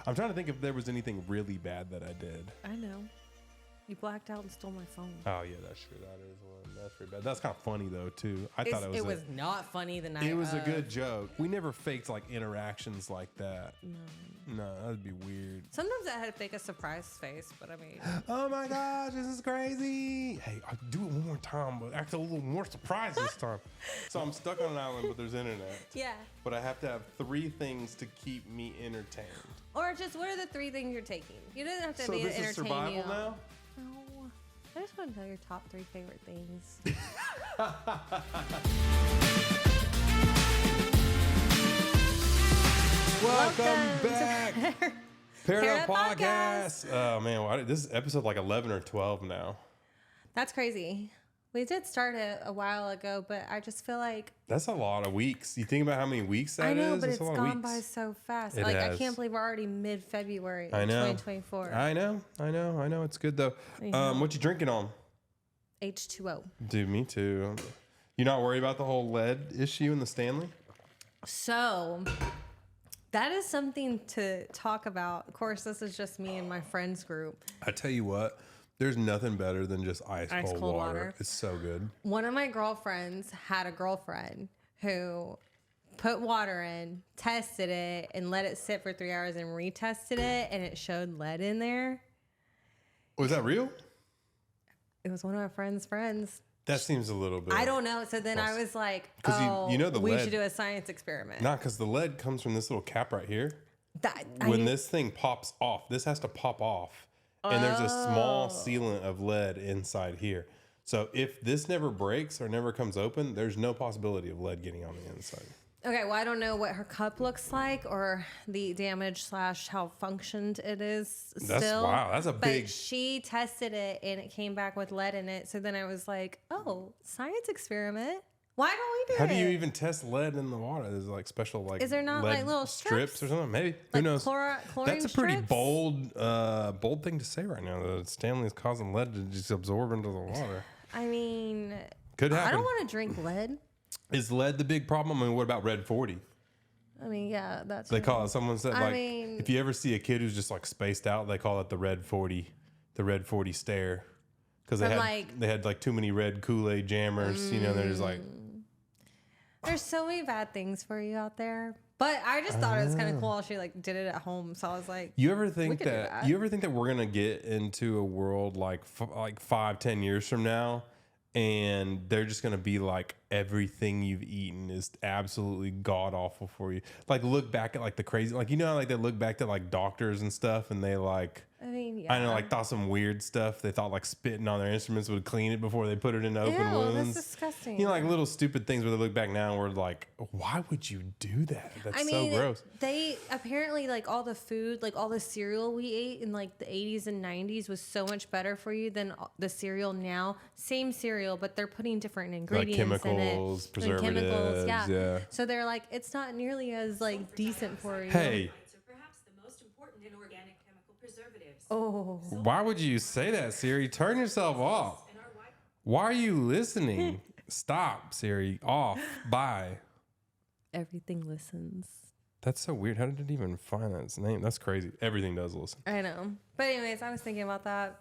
I'm trying to think if there was anything really bad that I did. I know. You blacked out and stole my phone. Oh yeah, that's true. That is one. That's pretty bad. That's kind of funny though too. I thought It was not funny the night. It was a good joke. We never faked like interactions like that. No, that'd be weird. Sometimes I had to fake a surprise face, but I mean, Oh my gosh, this is crazy. Hey, I'll do it one more time, but act a little more surprised this time. So I'm stuck on an island, but there's internet. yeah. But I have to have 3 things to keep me entertained. Or just what are the 3 things you're taking? You didn't have to So be this is entertain survival you. now? No. I just want to know your top 3 favorite things. Welcome back. Pair Pair Up Up Podcast. Oh man, this is episode like 11 or 12 now. That's crazy. We did start it a while ago, but I just feel like That's a lot of weeks. You think about how many weeks that is? I know, but That's it's a lot of gone weeks. by so fast. It Like I has. can't believe we're already mid-February I in know. 2024. I know. It's good though. Yeah. What you drinking on? H2O. Dude, me too. You not worried about the whole lead issue in the Stanley? So that is something to talk about. Of course, this is just me and my friends group. I tell you what, there's nothing better than just ice cold water. It's so good. One of my girlfriends had a girlfriend who put water in, tested it, and let it sit for 3 hours and retested it, and it showed lead in there. Was that real? It was one of my friend's friends. That seems a little bit. I don't know. So then I was like, 'Cause you know the we lead- should do a science experiment. Not because the lead comes from this little cap right here. That, When this thing pops off, this has to pop off. And there's a small Oh. sealant of lead inside here. So if this never breaks or never comes open, there's no possibility of lead getting on the inside. Okay, well, I don't know what her cup looks like or the damage / how functioned it is still. Wow, that's a big- But she tested it and it came back with lead in it. So then I was like, oh, science experiment. Why don't we do How it? do you even test lead in the water? There's like special like Is there not, lead like, little strips? or something? Maybe. Who Like knows? chlorine That's a pretty strips? bold thing to say right now. That Stanley is causing lead to just absorb into the water. I mean, Could happen. I don't want to drink lead. Is lead the big problem? I mean, what about Red 40? I mean, yeah, that's They call it. Someone said I like, mean- if you ever see a kid who's just like spaced out, they call it the Red 40, the Red 40 stare, because From, like- they had like too many red Kool-Aid jammers. You know, they're just like. There's so many bad things for you out there. But I just thought it was kind of cool. She like did it at home, so I was like, You ever think could do that? that. You ever think that we're gonna get into a world like 5-10 years from now, and they're just gonna be like everything you've eaten is absolutely god awful for you? Like look back at like the crazy, like you know, how, like they look back to like doctors and stuff, and they like. I mean, yeah. I know, like thought some weird stuff. They thought like spitting on their instruments would clean it before they put it into open Ew, wounds. that's disgusting. You know, like little stupid things where they look back now and we're like, why would you do that? That's so gross. They apparently like all the food, like all the cereal we ate in like the 80s and 90s was so much better for you than the cereal now. Same cereal, but they're putting different ingredients chemicals, in it. And chemicals, preservatives, yeah. So they're like, it's not nearly as like decent for you. Hey, Are perhaps the most important in organic chemical preservatives. Oh. why would you say that, Siri? Turn yourself off. And our white Why are you listening? Stop, Siri. Off. Bye. Everything listens. That's so weird. How did it even find that name? That's crazy. Everything does listen. I know. But anyways, I was thinking about that.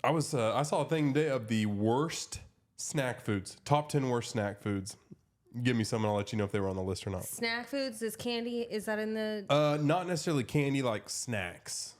I saw a thing today of the worst snack foods. Top 10 worst snack foods. Give me some and I'll let you know if they were on the list or not. Snack foods, is candy, is that in the Not necessarily candy, like snacks.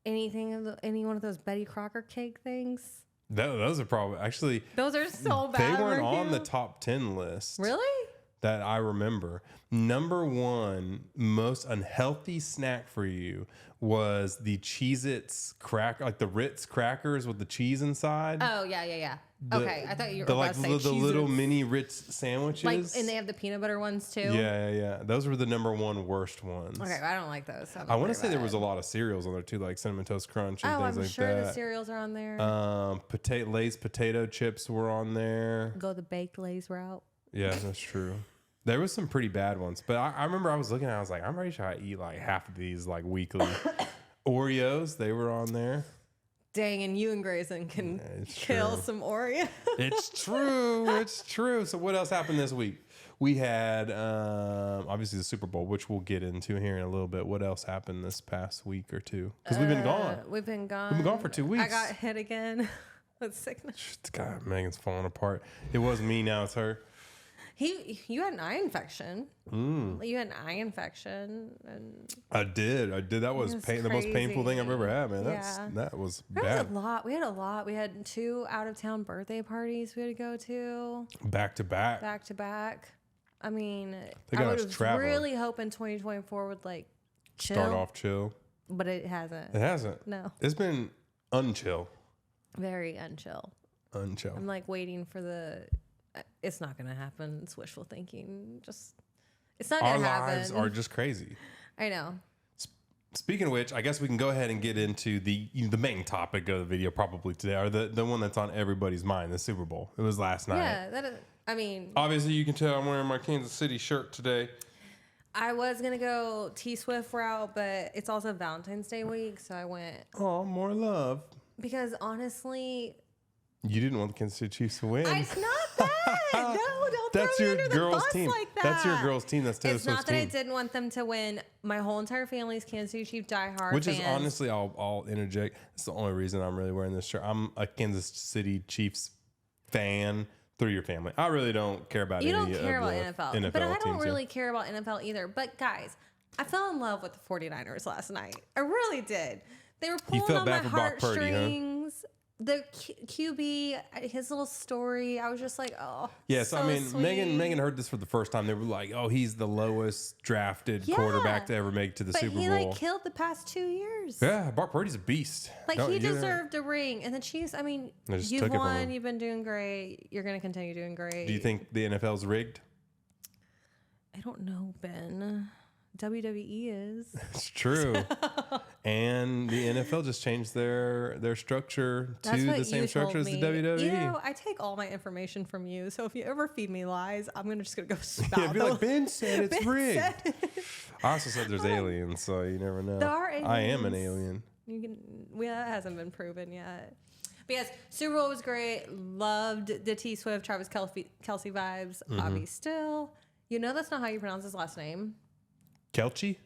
any one of those Betty Crocker cake things? Those are probably actually Those are so they bad. weren't for on you. the top 10 list. Really? That I remember. Number one most unhealthy snack for you was the Cheez-Its cracker, like the Ritz crackers with the cheese inside. Oh yeah. Okay, I thought you were the about like to say the little Cheez-Its. mini Ritz sandwiches. Like, and they have the peanut butter ones too. yeah. Those were the number one worst ones. Okay, I don't like those. So I want to say there was a lot of cereals on there too, like Cinnamon Toast Crunch and Oh, things I'm like sure that. the cereals are on there. Lay's potato chips were on there. Go the baked Lay's route. Yeah, that's true. There was some pretty bad ones, but I remember I was looking at it, I was like, I'm pretty sure I eat like half of these like weekly. Oreos, they were on there. Dang, and you and Grayson can it's kill true. some Oreo. It's true. It's true. So what else happened this week? We had obviously the Super Bowl, which we'll get into here in a little bit. What else happened this past week or two? Because we've been gone. We've been gone. We've been gone for 2 weeks. I got hit again with sickness. God, Megan's falling apart. It was me, now it's her. You had an eye infection. You had an eye infection, and I did. That was the most painful thing I've ever had, man. Yeah. That was There bad. was a lot. We had a lot. We had 2 out-of-town birthday parties we had to go to. Back to back. Back to back. I mean, They got I us was traveling. really hoping 2024 would like chill. Start off chill. But it hasn't. It hasn't. No. It's been unchill. Very unchill. Unchill. I'm like waiting for the. It's not going to happen. It's wishful thinking. It's not going Our to happen. lives are just crazy. I know. Speaking of which, I guess we can go ahead and get into the main topic of the video probably today, or the one that's on everybody's mind, the Super Bowl. It was last night. Yeah, that is. I mean, Obviously, you can tell I'm wearing my Kansas City shirt today. I was gonna go T-Swift route, but it's also Valentine's Day week, so I went Oh, more love. because honestly, You didn't want the Kansas City Chiefs to win. it's not that. No, don't That's throw me your under the girls' bus team. like that. That's your girls' team. That's Taylor It's not Swift's that I team. didn't want them to win. My whole entire family's Kansas City Chief diehard Which fans. is honestly, I'll interject. It's the only reason I'm really wearing this shirt. I'm a Kansas City Chiefs fan through your family. I really don't care about You any don't care of about the NFL, but I don't teams, yeah. really care about NFL either. But guys, I fell in love with the 49ers last night. I really did. They were pulling felt on bad my for Brock Purdy, huh? heartstrings. The QB, his little story, I was just like, oh, Yes, so I mean, sweet. Megan heard this for the first time. They were like, "Oh, he's the lowest drafted quarterback to ever make it to the but Super he Bowl." like killed the past 2 years. Yeah, Brock Purdy's a beast. Like Don't he you- deserved a ring, and the Chiefs. I mean, They just you've took it from won. him. You've been doing great. You're gonna continue doing great. Do you think the NFL's rigged? I don't know, Ben. WWE is. It's true. And the NFL just changed their structure That's to what the same you structure told as the me. WWE. You know, I take all my information from you. So if you ever feed me lies, I'm just gonna go spout. Yeah, be like, Ben said it's Ben rigged. said I also said there's aliens, so you never know. There are I am an aliens. alien. You can. Well, that hasn't been proven yet. But yes, Super Bowl was great. Loved the T Swift, Travis Kelsey vibes. Mm-hmm. Obvi still. You know that's not how you pronounce his last name. Kelchi?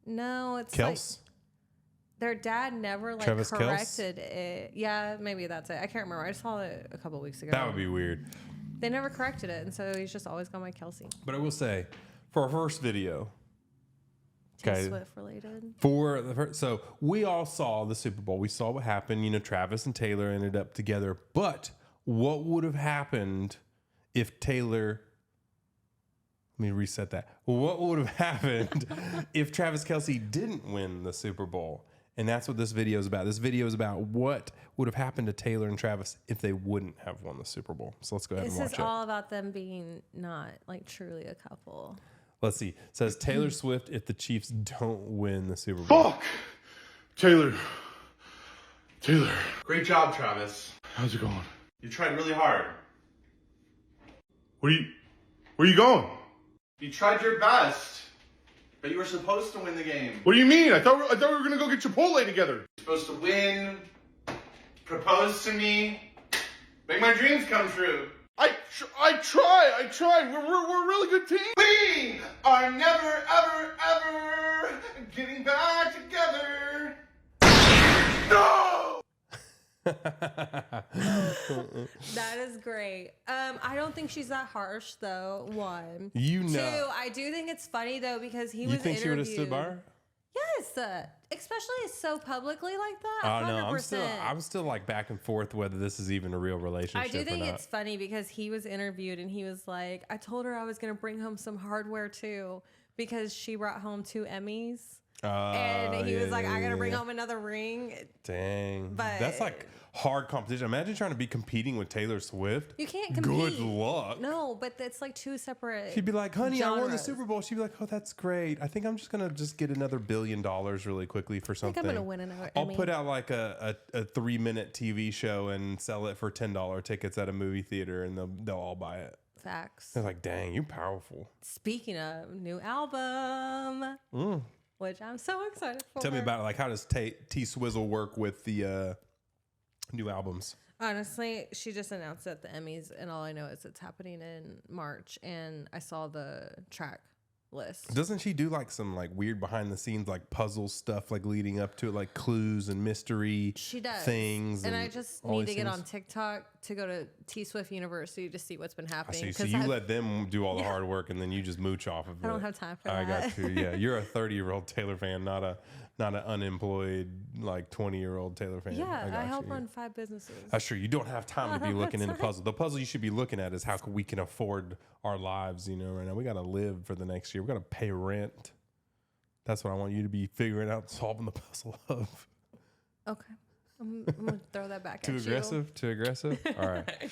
No, it's Kels? like their dad never like Travis Kelce? corrected it. Yeah, maybe that's it. I can't remember. I saw it a couple weeks ago. That would be weird. They never corrected it, and so he's just always gone by Kelsey. But I will say, for our first video, T Swift related. so we all saw the Super Bowl. We saw what happened. You know, Travis and Taylor ended up together. But what would have happened if Taylor... Let me reset that. What would have happened if Travis Kelsey didn't win the Super Bowl? And that's what this video is about. This video is about what would have happened to Taylor and Travis if they wouldn't have won the Super Bowl. So let's go ahead This and watch is it. all about them being not like truly a couple. Let's see. It says Taylor Swift if the Chiefs don't win the Super Bowl. Fuck! Taylor. Great job, Travis. How's it going? You tried really hard. Where are you going? You tried your best, but you were supposed to win the game. What do you mean? I thought we were gonna go get Chipotle together. You're supposed to win, propose to me, make my dreams come true. I try. We're a really good team. We are never, ever, ever getting back together. No! That is great. I don't think she's that harsh though. One. You know. Two, I do think it's funny though because he was You think she would have interviewed. stood by her? Yes, especially so publicly like that. I don't know. 100%. I'm still like back and forth whether this is even a real relationship. I do think or not. it's funny because he was interviewed and he was like, I told her I was going to bring home some hardware too because she brought home 2 Emmys. And he was like, I got to bring home another ring. Dang. But- That's like hard competition. Imagine trying to be competing with Taylor Swift. You can't compete. Good luck. No, but it's like 2 separate. She'd be like, honey, I won the genres. Super Bowl. She'd be like, oh, that's great. I think I'm just going to get another $1 billion really quickly for I think something. I'm going to win another I'll Emmy. put out like a 3-minute TV show and sell it for $10 tickets at a movie theater and they'll all buy it. Facts. They're like, dang, you're powerful. Speaking of new album, which I'm so excited for. Tell me about it. Like, how does T-Swizzle work with the new albums? Honestly, she just announced it at the Emmys, and all I know is it's happening in March. And I saw the track list. Doesn't she do like some like weird behind the scenes like puzzle stuff like leading up to it, like clues and mystery She does things? and I just all need these to get things? on TikTok to go to T Swift University to see what's been I happening. see. So you let them do all the hard work and then you just mooch off of it. I don't have time for I that. got you. Yeah, you're a 30-year-old Taylor fan, not an unemployed like 20-year-old Taylor fan. Yeah, got I help you. run 5 businesses. That's true. You don't have time to be don't looking have into time. puzzle. The puzzle you should be looking at is how we can afford our lives. You know, right now we got to live for the next year. We got to pay rent. That's what I want you to be figuring out, solving the puzzle of. Okay, I'm gonna throw that back Too at aggressive? Too aggressive? All right.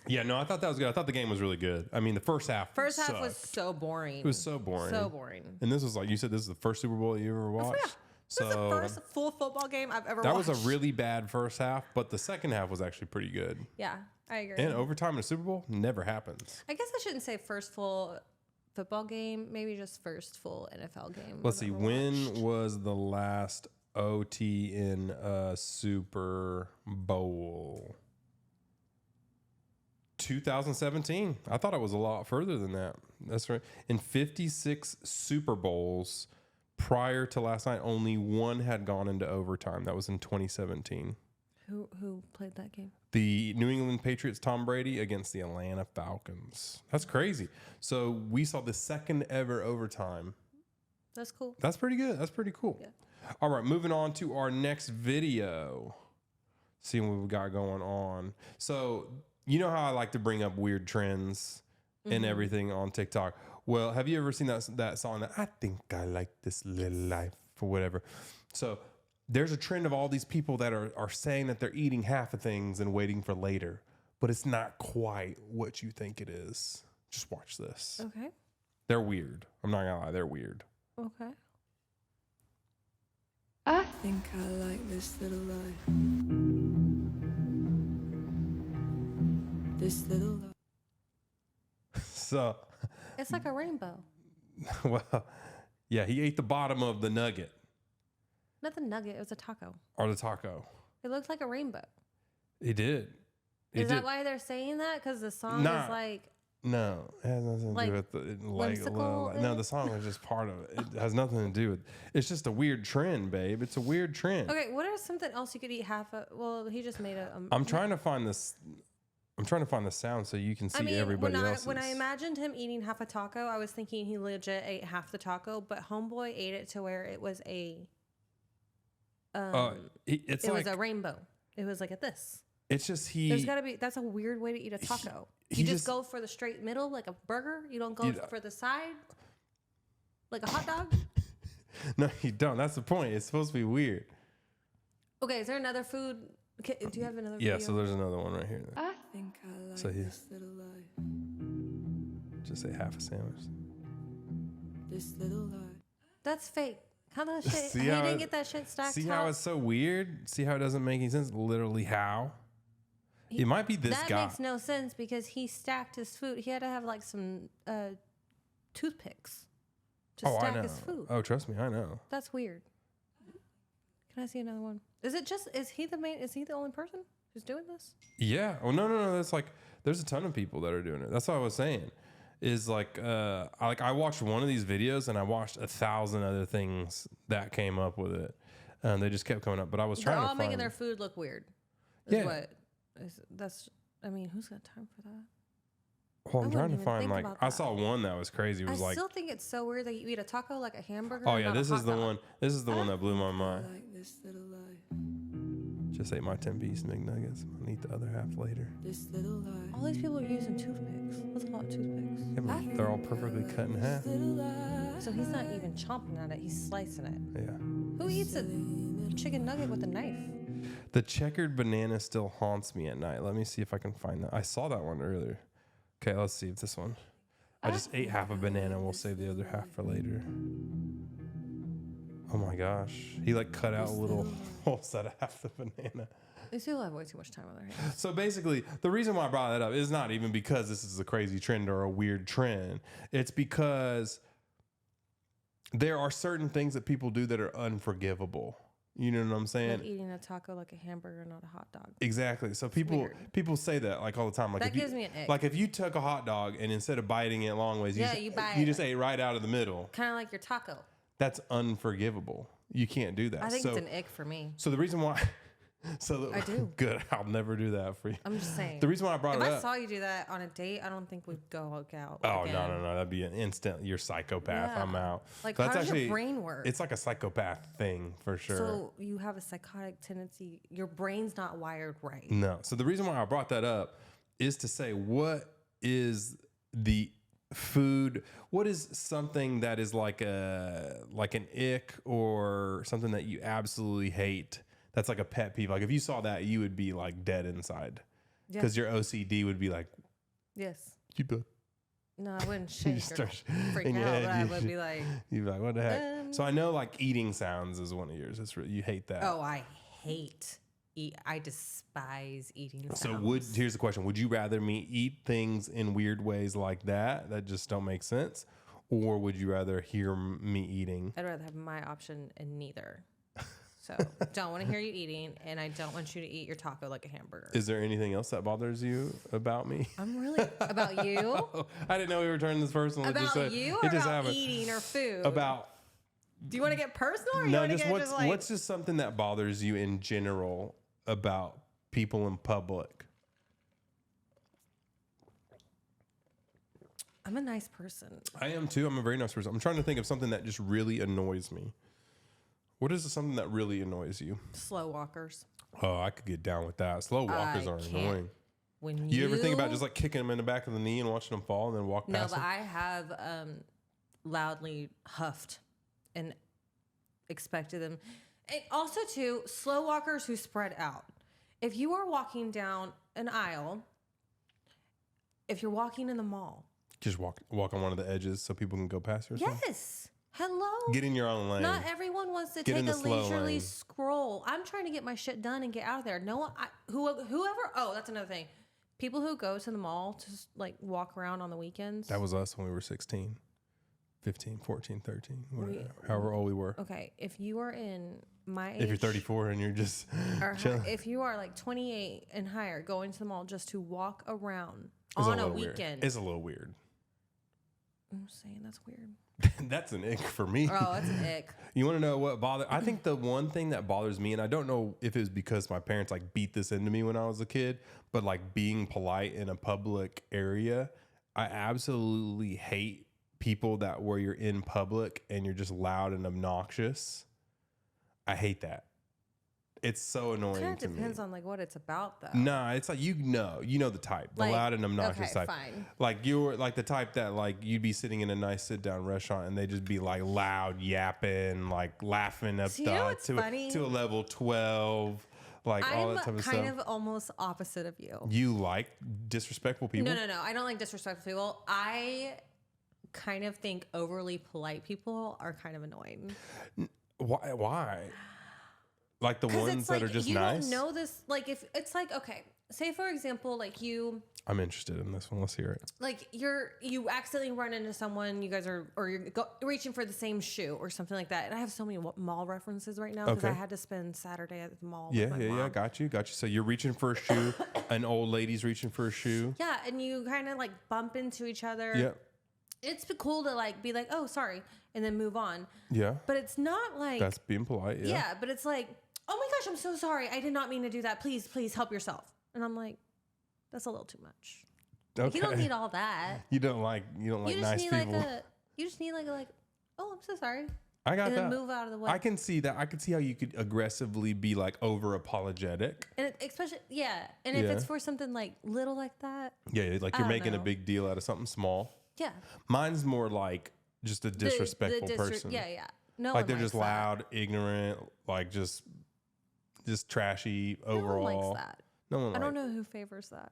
Yeah, no, I thought that was good. I thought the game was really good. I mean, the first half. First half was sucked. so boring. It was so boring. So boring. And this was like you said. This is the first Super Bowl you ever watched. Yeah. This is the first full football game I've ever that watched. was a really bad first half, but the second half was actually pretty good. Yeah, I agree. And overtime in a Super Bowl never happens. I guess I shouldn't say first full football game. Maybe just first full NFL game. Let's I've see. ever When watched. was the last OT in a Super Bowl? 2017. I thought it was a lot further than that. That's right. In 56 Super Bowls prior to last night, only one had gone into overtime. That was in 2017. Who played that game? The New England Patriots, Tom Brady, against the Atlanta Falcons. That's crazy. So we saw the second ever overtime. That's cool. That's pretty good. That's pretty cool. Yeah. All right, moving on to our next video. Seeing what we got going on. So you know how I like to bring up weird trends and everything on TikTok. Well, have you ever seen that song that I think I like this little life or whatever? So there's a trend of all these people that are saying that they're eating half of things and waiting for later, but it's not quite what you think it is. Just watch this. Okay. They're weird. I'm not gonna lie, they're weird. Okay. I think I like this little life. This little life. So, It's like a rainbow. well, yeah, he ate the bottom of the nugget Not the nugget. It was a taco. or the taco. It looked like a rainbow. He did. He Is did. that why they're saying that? Because the song Nah. is like, No, it has nothing to Like, do with the whimsical no, in the it? song is just part of it. It has nothing to do with. It's just a weird trend, babe. It's a weird trend. okay, what are something else you could eat half of? Well, he just made a. I'm trying to find this. I'm trying to find the sound so you can see I mean, everybody else's. when I imagined him eating half a taco, I was thinking he legit ate half the taco, but Homeboy ate it to where it was a. It's It like was a rainbow. It was like a this. it's just There's got to be. That's a weird way to eat a taco. he You just just- go for the straight middle, like a burger. You don't go You- for the side, like a hot dog. No, you don't. That's the point. It's supposed to be weird. Okay, is there another food? Okay, do you have another? Yeah. video? So there's another one right here. I think I like So here. this little life. Just say half a sandwich. This little life. That's fake. How the shit? See he how didn't it- get that shit stacked. See how it's so weird? See how it doesn't make any sense? Literally how? It might be this that guy. makes no sense because he stacked his food. He had to have like some toothpicks to I stack know. his food. Oh, trust me, I know. That's weird. Can I see another one? Is he the only person who's doing this? Yeah. Oh no. That's like there's a ton of people that are doing it. That's what I was saying. Is like I watched one of these videos and I watched 1,000 other things that came up with it. And they just kept coming up. But I was They're trying all to making find their food look weird. Is Yeah. what that's. I mean, who's got time for that? Well, I I'm trying wouldn't to even find think like about I that. saw one that was crazy. It was I like, still think it's so weird that you eat a taco like a hamburger. oh and yeah, not a this is hot the dog. one. This is the one that blew my I mind. like this little life. Just ate my 10-piece McNuggets. I'll eat the other half later. This little life. All these people are using toothpicks. That's a lot of toothpicks. Yeah, but they're all perfectly cut in half. Little life. So he's not even chomping at it; he's slicing it. Yeah. Who eats a chicken nugget with a knife? The checkered banana still haunts me at night. Let me see if I can find that. I saw that one earlier. Okay, let's see if this one. I just ate half a banana. We'll save the other half for later. Oh my gosh. He like cut out a little holes out of half the banana. These people have way too much time on their hands. So basically, the reason why I brought that up is not even because this is a crazy trend or a weird trend. It's because there are certain things that people do that are unforgivable. You know what I'm saying? Like eating a taco like a hamburger, not a hot dog. Exactly. So weird. people say that like all the time. Like That if you, gives me an ick. like if you took a hot dog and instead of biting it long ways, Yeah, you bite you it. just ate right out of the middle. Kind of like your taco. That's unforgivable. You can't do that. I think so, it's an ick for me. So the reason why, I do. Good. I'll never do that for you. I'm just saying. The reason why I brought If it I up. saw you do that on a date, I don't think we'd go out. Oh again. no, that'd be an instant. You're psychopath. Yeah. I'm out. Like, So how does your brain work? It's like a psychopath thing for sure. So you have a psychotic tendency. Your brain's not wired right. No. So the reason why I brought that up is to say, what is the food? What is something that is like an ick or something that you absolutely hate? That's like a pet peeve. Like if you saw that, you would be like dead inside Yeah. because your OCD would be like, Yes. you bet. No, I wouldn't shake or start freak in out, your head, but I you would should- be like, You'd be like, what the heck? So I know like eating sounds is one of yours. It's really, you hate that. oh, I hate eat. I despise eating sounds. So here's the question: would you rather me eat things in weird ways like that just don't make sense, or would you rather hear me eating? I'd rather have my option in neither. So don't want to hear you eating, and I don't want you to eat your taco like a hamburger. Is there anything else that bothers you about me? I'm really about you. I didn't know we were turning this personal. About you, or about eating or food? About Do you want to get personal, or you no, want to just get what's just something that bothers you in general about people in public? I'm a nice person. I am too. I'm a very nice person. I'm trying to think of something that just really annoys me. What is something that really annoys you? Slow walkers. Oh, I could get down with that. Slow walkers I are can't. annoying. When You ever think about just like kicking them in the back of the knee and watching them fall and then walk No, past but them? I have loudly huffed and expected them. And also, too, slow walkers who spread out. If you are walking down an aisle, if you're walking in the mall, Just walk on one of the edges so people can go past you or something? yes. Hello. Get in your own lane. Not everyone wants to Get in take the a slow leisurely lane. scroll. I'm trying to get my shit done and get out of there. No one, whoever. Oh, that's another thing. People who go to the mall to like walk around on the weekends. That was us when we were 16, 15, 14, 13, whatever, however old we were. Okay, if you are in my age, If you're 34 and you're just or chilling, if you are like 28 and higher, going to the mall just to walk around it's on a little weird. weekend. It's a little weird. I'm saying that's weird. That's an ick for me. Oh, that's an ick. You want to know what bothers? I think the one thing that bothers me, and I don't know if it was because my parents like beat this into me when I was a kid, but like being polite in a public area, I absolutely hate people that where you're in public and you're just loud and obnoxious. I hate that. It's so annoying Kind to of me. depends on like what it's about though. Nah, it's like you know the type, the Like, loud and obnoxious okay, type. fine. Like you're like the type that like you'd be sitting in a nice sit down restaurant and they just be like loud yapping, like laughing up So you know what's to funny? to a level 12, like all I'm that type of kind stuff. of almost opposite of you. You like disrespectful people? No. I don't like disrespectful people. I kind of think overly polite people are kind of annoying. Why? Like the Because ones it's that like are just you nice. don't know this. Like if it's like okay, say for example, like you. I'm interested in this one. Let's hear it. Like you accidentally run into someone, you guys are, or you're reaching for the same shoe or something like that. And I have so many mall references right now because Okay. I had to spend Saturday at the mall. Yeah, with my mom. got you. So you're reaching for a shoe. An old lady's reaching for a shoe. Yeah, and you kind of like bump into each other. Yep. It's cool to like be like, oh, sorry, and then move on. Yeah. But it's not like That's being polite. Yeah. yeah, but it's like, oh my gosh, I'm so sorry. I did not mean to do that. Please help yourself. And I'm like, that's a little too much. Okay. You don't need all that. You don't like You just nice need people. you just need like, oh, I'm so sorry. I got And then that. move out of the way. I can see that. I can see how you could aggressively be like over apologetic. And especially, yeah. And if Yeah. it's for something like little like that, Yeah, like I you're don't making a know. big deal out of something small. yeah. Mine's more like just a disrespectful person. Yeah. No Like one they're likes just that. loud, ignorant, like just trashy No overall. one likes that. No one I don't likes- know who favors that.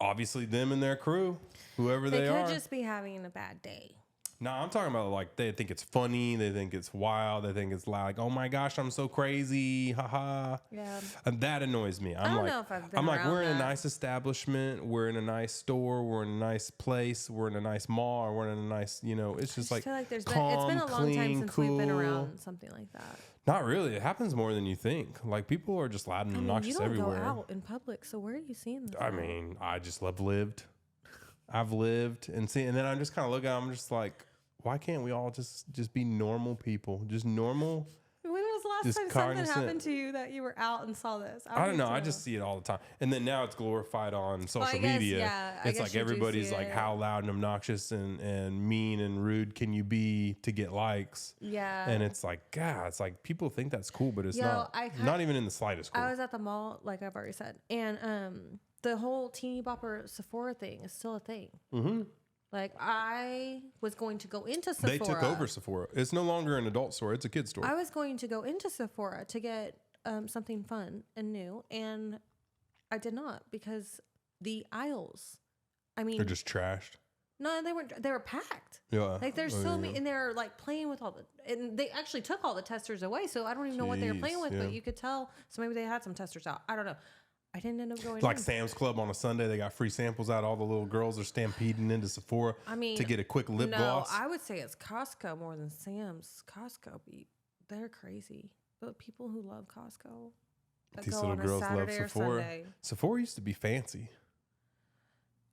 Obviously, them and their crew, whoever They they could are. just be having a bad day. No, I'm talking about like they think it's funny, they think it's wild, they think it's loud. Like, oh my gosh, I'm so crazy, haha. Yeah. And that annoys me. I'm don't like, know if I've been I'm like, around we're in a that. nice establishment, we're in a nice store, we're in a nice place, we're in a nice mall, or we're in a nice, it's just I like feel like it's calm, been a long time clean, since we've been cool. around something like that. Not really. It happens more than you think. Like, people are just loud and I mean, you obnoxious don't everywhere. go out in public, so where are you seeing this? I mean, I just lived. I've lived and seen, and then I just kind of look at them, I'm just like, why can't we all just be normal people? Just normal. When was the last just time something cognizant. happened to you that you were out and saw this? I don't know. I just see it all the time. And then now it's glorified on social guess, media. yeah, I It's guess like you do everybody's see like, it. how loud and obnoxious and mean and rude can you be to get likes? Yeah. And it's like, God, it's like people think that's cool, but it's Yo, not. I kind- Not even in the slightest cool. I was at the mall, like I've already said, and the whole teeny bopper Sephora thing is still a thing. Mm-hmm. Like, I was going to go into Sephora. They took over Sephora. It's no longer an adult store. It's a kid's store. I was going to go into Sephora to get something fun and new, and I did not because the aisles, I mean, They're just trashed. no, they were packed. Yeah. Like, there's Oh, so yeah. many, and they're like playing with all the, and they actually took all the testers away, so I don't even know what they were Jeez, playing with, yeah. but you could tell. So maybe they had some testers out. I don't know. I didn't end up going Like in. Sam's Club on a Sunday, they got free samples out. All the little girls are stampeding into Sephora to get a quick lip no, gloss. I would say it's Costco more than Sam's. Costco, they're crazy. The people who love Costco, that These go little on a girls love Saturday or Sephora. Sunday. Sephora used to be fancy.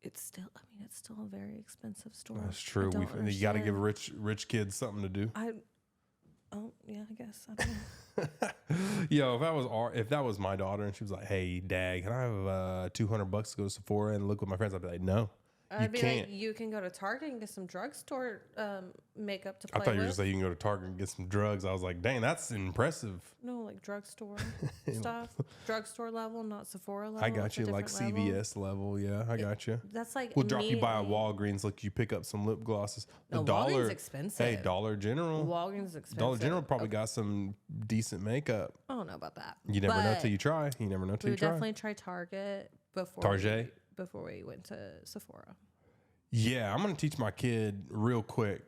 It's still, I mean, it's still a very expensive store. That's true. I don't You got to give understand. rich kids something to do. Oh yeah, I guess. I don't know. Yo, if that was my daughter and she was like, "Hey, Dad, can I have $200 to go to Sephora and look with my friends?" I'd be like, "No, you I'd be can't." like, you can go to Target and get some drugstore makeup to I play thought you were with. just saying you can go to Target and get some drugs. I was like, "Dang, that's impressive." No, like drugstore stuff. Drugstore level, not Sephora level. I got It's a you, like different level. CVS level. Yeah, I got you. That's like We'll drop you by a immediately- Walgreens, let you pick up some lip glosses. No, Walgreens expensive. Hey, Dollar General. Walgreens is expensive. Dollar General probably got some decent makeup. I don't know about that. You never know But till you try. You never know till we you would try. definitely try Target before Target? before we went to Sephora. Yeah, I'm gonna teach my kid real quick.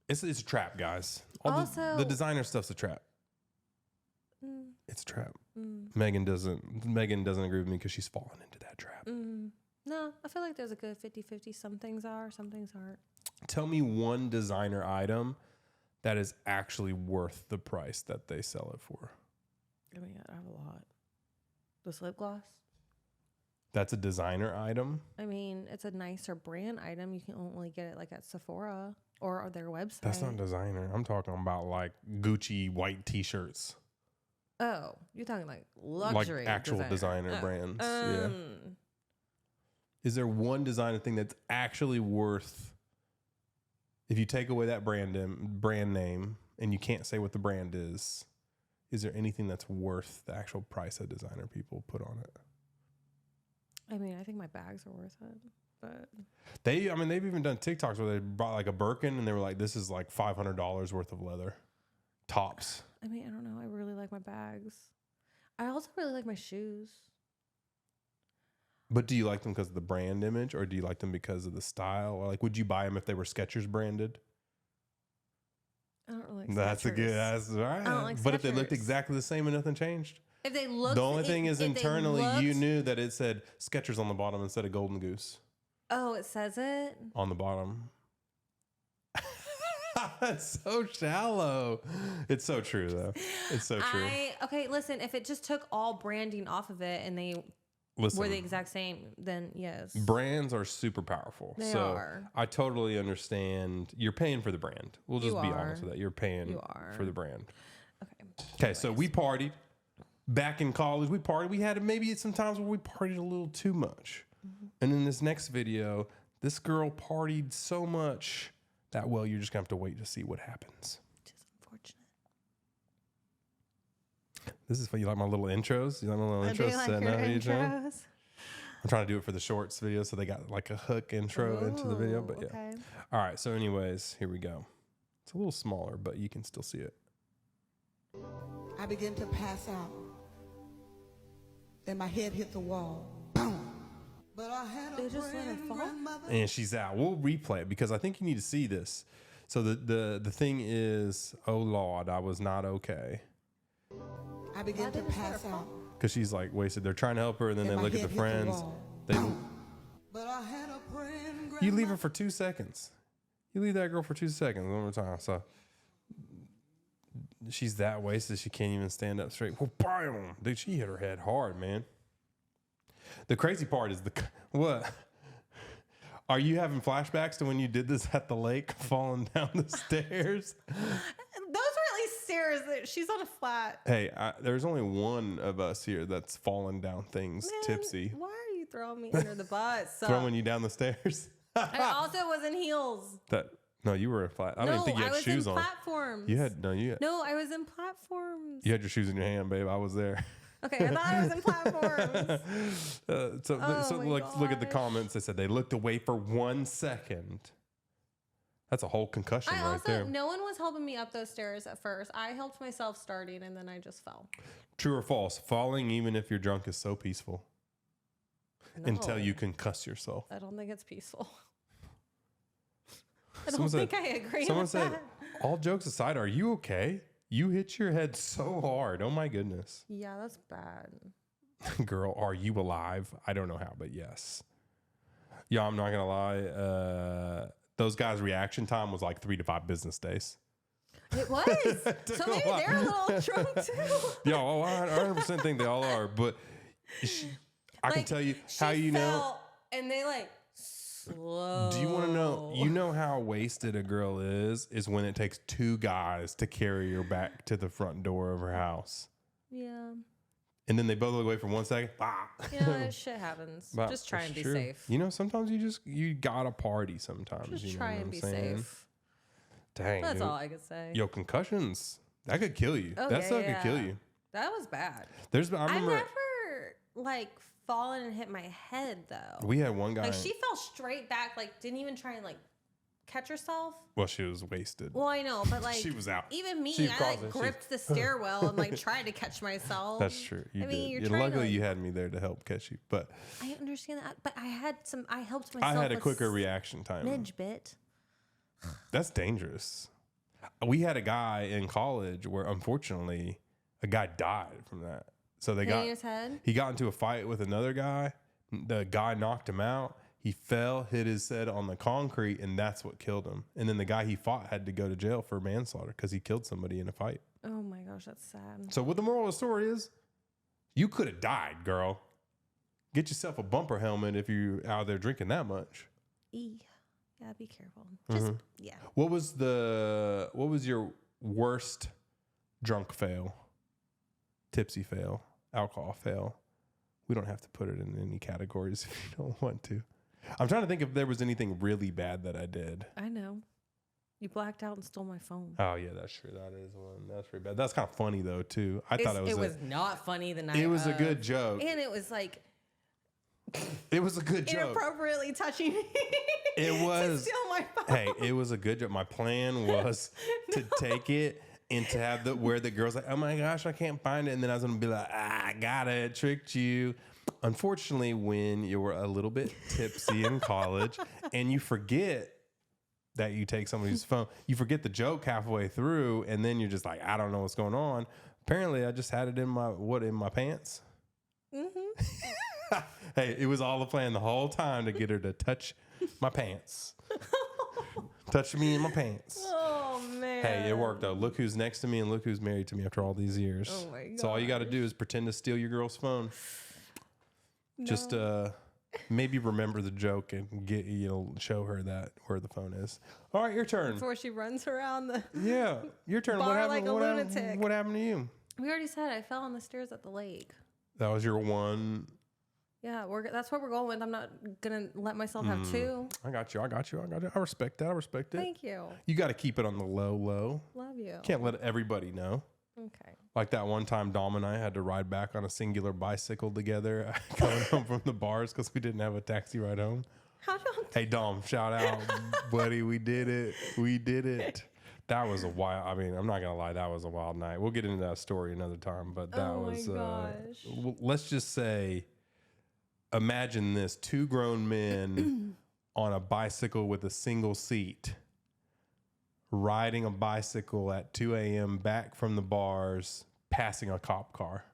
It's a trap, guys. Also- the designer stuff's a trap. It's a trap. Megan doesn't agree with me because she's fallen into that trap. No, I feel like there's a good 50-50. Some things are, some things aren't. Tell me one designer item that is actually worth the price that they sell it for. I mean, I have a lot. This lip gloss. That's a designer item. I mean, it's a nicer brand item. You can only get it like at Sephora or their website. That's not designer. I'm talking about like Gucci white T-shirts, Oh, you're talking like luxury, like actual designer Oh, brands. Yeah. Is there one designer thing that's actually worth? If you take away that brand name and you can't say what the brand is there anything that's worth the actual price that designer people put on it? I mean, I think my bags are worth it, but They've even done TikToks where they bought like a Birkin and they were like, this is like $500 worth of leather. Tops. I mean, I don't know. I really like my bags. I also really like my shoes. But do you like them because of the brand image or do you like them because of the style? Or like, would you buy them if they were Skechers branded? I don't really like That's Skechers. that's right. I don't like But if they looked Skechers. exactly the same and nothing changed? If they look, The only thing is if they internally you looked- knew that it said Skechers on the bottom instead of Golden Goose Oh, it says it. on the bottom. It's so shallow. It's so true though. It's so true. Okay, listen. If it just took all branding off of it and they Listen, were the exact same, then yes. brands are super powerful. They so are. I totally understand. You're paying for the brand. We'll just You be are. honest with that. You're paying You are. for the brand. Okay. Okay, so we partied back in college. We partied. We had maybe some times where we partied a little too much. And in this next video, this girl partied so much that, well, you're just gonna have to wait to see what happens. Which is unfortunate. This is fun. You like my little intros? You like my little I do intros? like Setting your up each other? intros. I'm trying to do it for the shorts video, so they got like a hook intro into the video. But yeah. Okay. All right. So, anyways, here we go. It's a little smaller, but you can still see it. I began to pass out. Then my head hit the wall. Boom. But I had They a just let her praying fall? grandmother. And she's out. We'll replay it because I think you need to see this. So the thing is, oh Lord, I was not okay. I began to did it let her pass fall? out. Because she's like wasted. They're trying to help her, and then Then they my look at head the hit the friends. wall. They But I had a praying grandmother. you leave her for 2 seconds. You leave that girl for 2 seconds. One more time. So she's that wasted she can't even stand up straight. Well, bam! Dude, she hit her head hard, man. The crazy part is what? Are you having flashbacks to when you did this at the lake, falling down the stairs? Those were at least stairs. She's on a flat. Hey, there's only one of us here that's fallen down things Man, tipsy. Why are you throwing me under the bus? Throwing you down the stairs. I also was in heels. No, you were in flat. I didn't think you had shoes on. Platforms. No, I was in platforms. You had your shoes in your hand, babe. I was there. Okay, I thought I was in platforms. Look at the comments. They said they looked away for 1 second. That's a whole concussion there. No one was helping me up those stairs at first. I helped myself starting, and then I just fell. True or false? Falling, even if you're drunk, is so peaceful. Until you concuss yourself. I don't think it's peaceful. I don't think I agree someone with said, that. all jokes aside, are you okay? You hit your head so hard. Oh my goodness. Yeah, that's bad. Girl, are you alive? I don't know how, but yes. Yeah, I'm not going to lie. Those guys' reaction time was like 3 to 5 business days. It was. So maybe they're a little drunk too. Yeah, I 100% think they all are. But I can tell you how you know. And they slow. Do you want to know? You know how wasted a girl is when it takes 2 guys to carry her back to the front door of her house. Yeah. And then they both look away for 1 second. Yeah, shit happens. Just try and be safe. You know, sometimes you gotta party sometimes. Just try and be safe. Dang. That's all I could say. Yo, concussions. That could kill you. That stuff could kill you. That was bad. I I've remember never fallen and hit my head though. we had one guy. She fell straight back, didn't even try and catch herself. Well, she was wasted. Well, I know, but she was out. Even me, She was I crossing. gripped the stairwell and tried to catch myself. That's true. You did. You're trying luckily, to, you had me there to help catch you. But I understand that, but I helped myself. I had a with quicker reaction time. Midge bit. That's dangerous. We had a guy in college where, unfortunately, a guy died from that. So he got into a fight with another guy. The guy knocked him out. He fell, hit his head on the concrete, and that's what killed him. And then the guy he fought had to go to jail for manslaughter because he killed somebody in a fight. Oh my gosh, that's sad. So what the moral of the story is, you could have died, girl. Get yourself a bumper helmet if you're out there drinking that much. Yeah, be careful. Just yeah. What was your worst drunk fail? Tipsy fail? Alcohol fail? We don't have to put it in any categories if you don't want to. I'm trying to think if there was anything really bad that I did. I know. You blacked out and stole my phone. Oh yeah, that's true. That is one. That's pretty bad. That's kind of funny though too. It was not funny the night. It was a good joke, and it was it was a good joke. Inappropriately touching me. It was. To steal my phone. Hey, it was a good joke. My plan was to take it and to have where the girl's like, oh my gosh, I can't find it. And then I was going to be like, I got it, tricked you. Unfortunately, when you were a little bit tipsy in college and you forget that you take somebody's phone, you forget the joke halfway through, and then you're just like, I don't know what's going on. Apparently, I just had it in my pants. Mm-hmm. Hey, it was all a plan the whole time to get her to touch my pants. Touch me in my pants. Oh, man. Hey, it worked though. Look who's next to me and look who's married to me after all these years. Oh my god. So all you got to do is pretend to steal your girl's phone. No. Just maybe remember the joke and show her that where the phone is. All right, your turn. Before she runs around the your turn. bar What happened? like a lunatic. What happened to you? We already said I fell on the stairs at the lake. That was your one. Yeah, that's what we're going with. I'm not gonna let myself have 2. I got you. I respect that. I respect it. Thank you. You got to keep it on the low. Love you. Can't let everybody know. Okay. Like that one time Dom and I had to ride back on a singular bicycle together coming home from the bars because we didn't have a taxi ride home. Hey, Dom, shout out, buddy. We did it. That was a wild, I'm not going to lie. That was a wild night. We'll get into that story another time, but that was, let's just say, imagine this: 2 grown men on a bicycle with a single seat, riding a bicycle at 2 a.m. back from the bars, passing a cop car.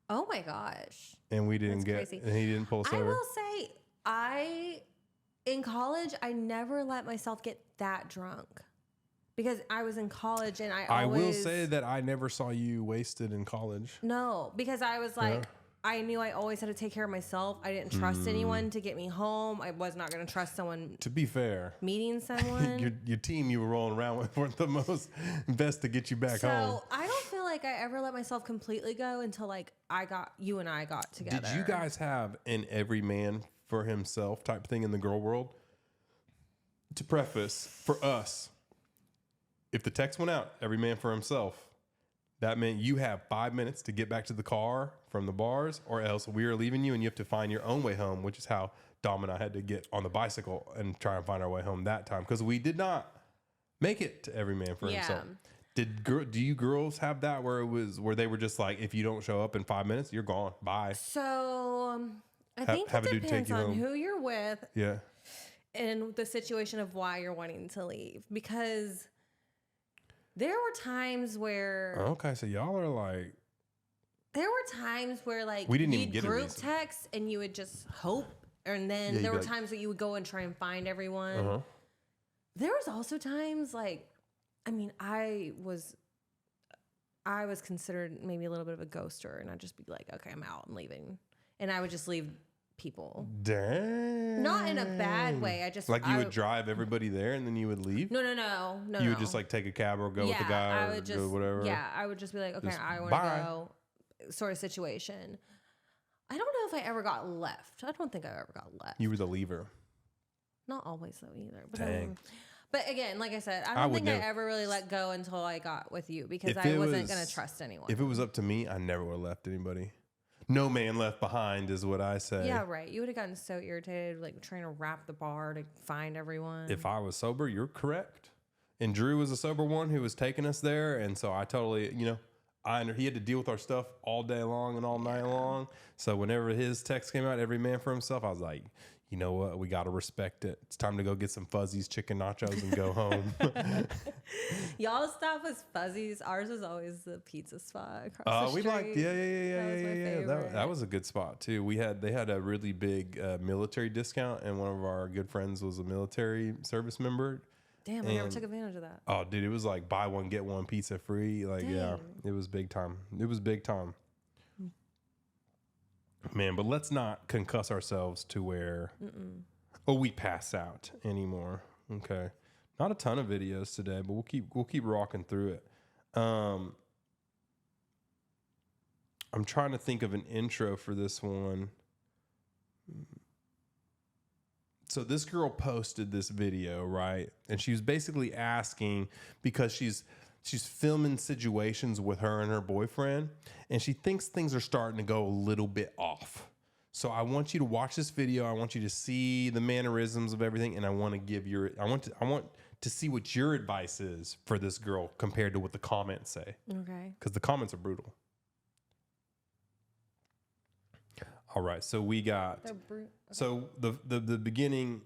Oh my gosh. And we didn't crazy. And he didn't pull us over. I will say, in college, I never let myself get that drunk. because I was in college and I I will always say that I never saw you wasted in college. no, because I was like. Yeah. I knew I always had to take care of myself. I didn't trust anyone to get me home. I was not going to trust someone To be fair, meeting someone. your team you were rolling around with weren't the most best to get you back So home. I don't feel like I ever let myself completely go until like you and I got together. Did you guys have an every man for himself type thing in the girl world? To preface, for us, if the text went out, every man for himself, that meant you have 5 minutes to get back to the car from the bars, or else we are leaving you and you have to find your own way home, which is how Dom and I had to get on the bicycle and try and find our way home that time, because we did not make it to every man for himself. Do you girls have that where they were just like, if you don't show up in 5 minutes, you're gone. Bye. So I think have a it dude take depends you on home. who you're with Yeah. and the situation of why you're wanting to leave. Because there were times where Okay, so y'all are like, like We didn't even you'd get a group reason. text and you would just hope, and then Yeah, there you'd were be like- times that you would go and try and find everyone. uh-huh. There was also times like, I mean, I was considered maybe a little bit of a ghoster, and I'd just be like, okay, I'm out, I'm leaving, and I would just leave people. Dang. Not in a bad way. I just Like you would drive everybody there and then you would leave? No. You would just like take a cab or go with the guy I or would go just whatever? Yeah, I would just be like, okay, Just I want bye. to go, sort of situation. I don't know if I ever got left. I don't think I ever got left. You were the leaver. Not always though either. But, Dang. But again, like I said, I I don't would think never- I ever really let go until I got with you, because If I it wasn't was- going to trust anyone. If it was up to me, I never would have left anybody. No man left behind is what I say. Yeah, right. You would have gotten so irritated, like trying to wrap the bar to find everyone. If I was sober, you're correct. And Drew was a sober one who was taking us there. And so I totally, he had to deal with our stuff all day long and all night long. So whenever his text came out, every man for himself, I was like, you know what? We got to respect it. It's time to go get some Fuzzies chicken nachos and go home. Y'all's stuff was Fuzzies. Ours was always the pizza spot across the We street. liked, That was my favorite. That was a good spot too. They had a really big military discount, and one of our good friends was a military service member. Damn, I never and- took advantage of that. Oh, dude, it was like buy one get one pizza free. Like, yeah, Dang. it was big time. It was big time. Man, but let's not concuss ourselves to where we pass out anymore. Okay, not a ton of videos today, but we'll keep rocking through it. I'm trying to think of an intro for this one. So this girl posted this video, right? And she was basically asking, because she's filming situations with her and her boyfriend, and she thinks things are starting to go a little bit off. So I want you to watch this video. I want you to see the mannerisms of everything, and I want to see what your advice is for this girl compared to what the comments say, Okay. because the comments are brutal. All right, so we got. So the beginning,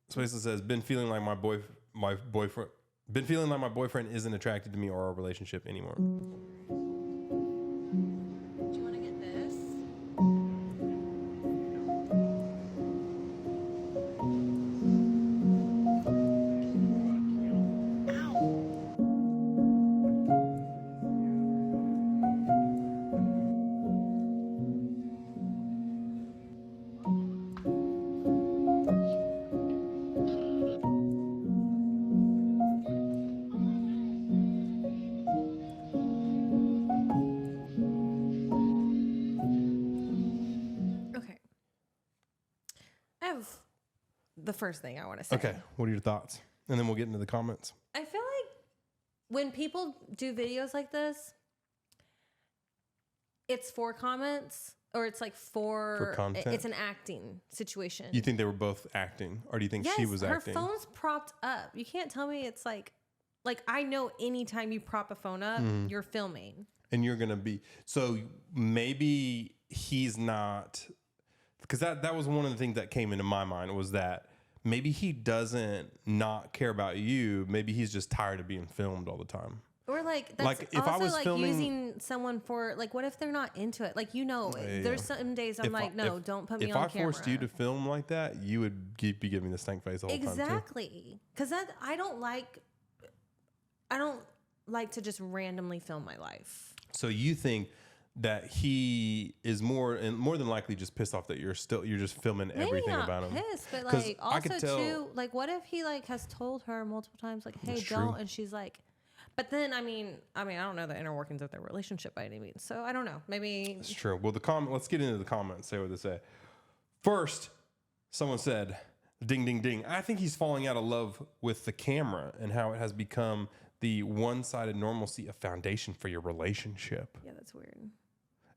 so basically says, been feeling like my boyfriend isn't attracted to me or our relationship anymore. Do you want to get this? Okay. I have the first thing I want to say. Okay, what are your thoughts? And then we'll get into the comments. I feel like when people do videos like this, it's for comments, or it's like For content? It's an acting situation. You think they were both acting, or do you think yes, she was her acting? phone's propped up. You can't tell me it's like I know anytime you prop a phone up, Mm-hmm. you're filming. And you're gonna be, so maybe he's not, because that was one of the things that came into my mind, was that maybe he doesn't not care about you. Maybe he's just tired of being filmed all the time. Or like that's Like, if also I was like filming- using someone for like, what if they're not into it? Like, there's some days I'm like, no, don't put me on If I camera. forced you to film like that, you would be giving me the stank face the whole time too. Exactly, because I don't like I don't like to just randomly film my life. So you think that he is more than likely just pissed off that you're just filming Maybe everything not about him? pissed, but 'Cause like I could also tell- too, like what if he like has told her multiple times, like, "Hey, That's don't," true. and she's like, but then I mean, I don't know the inner workings of their relationship by any means, so I don't know. Maybe It's true. Well, let's get into the comments. Say what they say. First, someone said, "Ding, ding, ding." I think he's falling out of love with the camera and how it has become the one-sided normalcy, a foundation for your relationship. yeah, that's weird.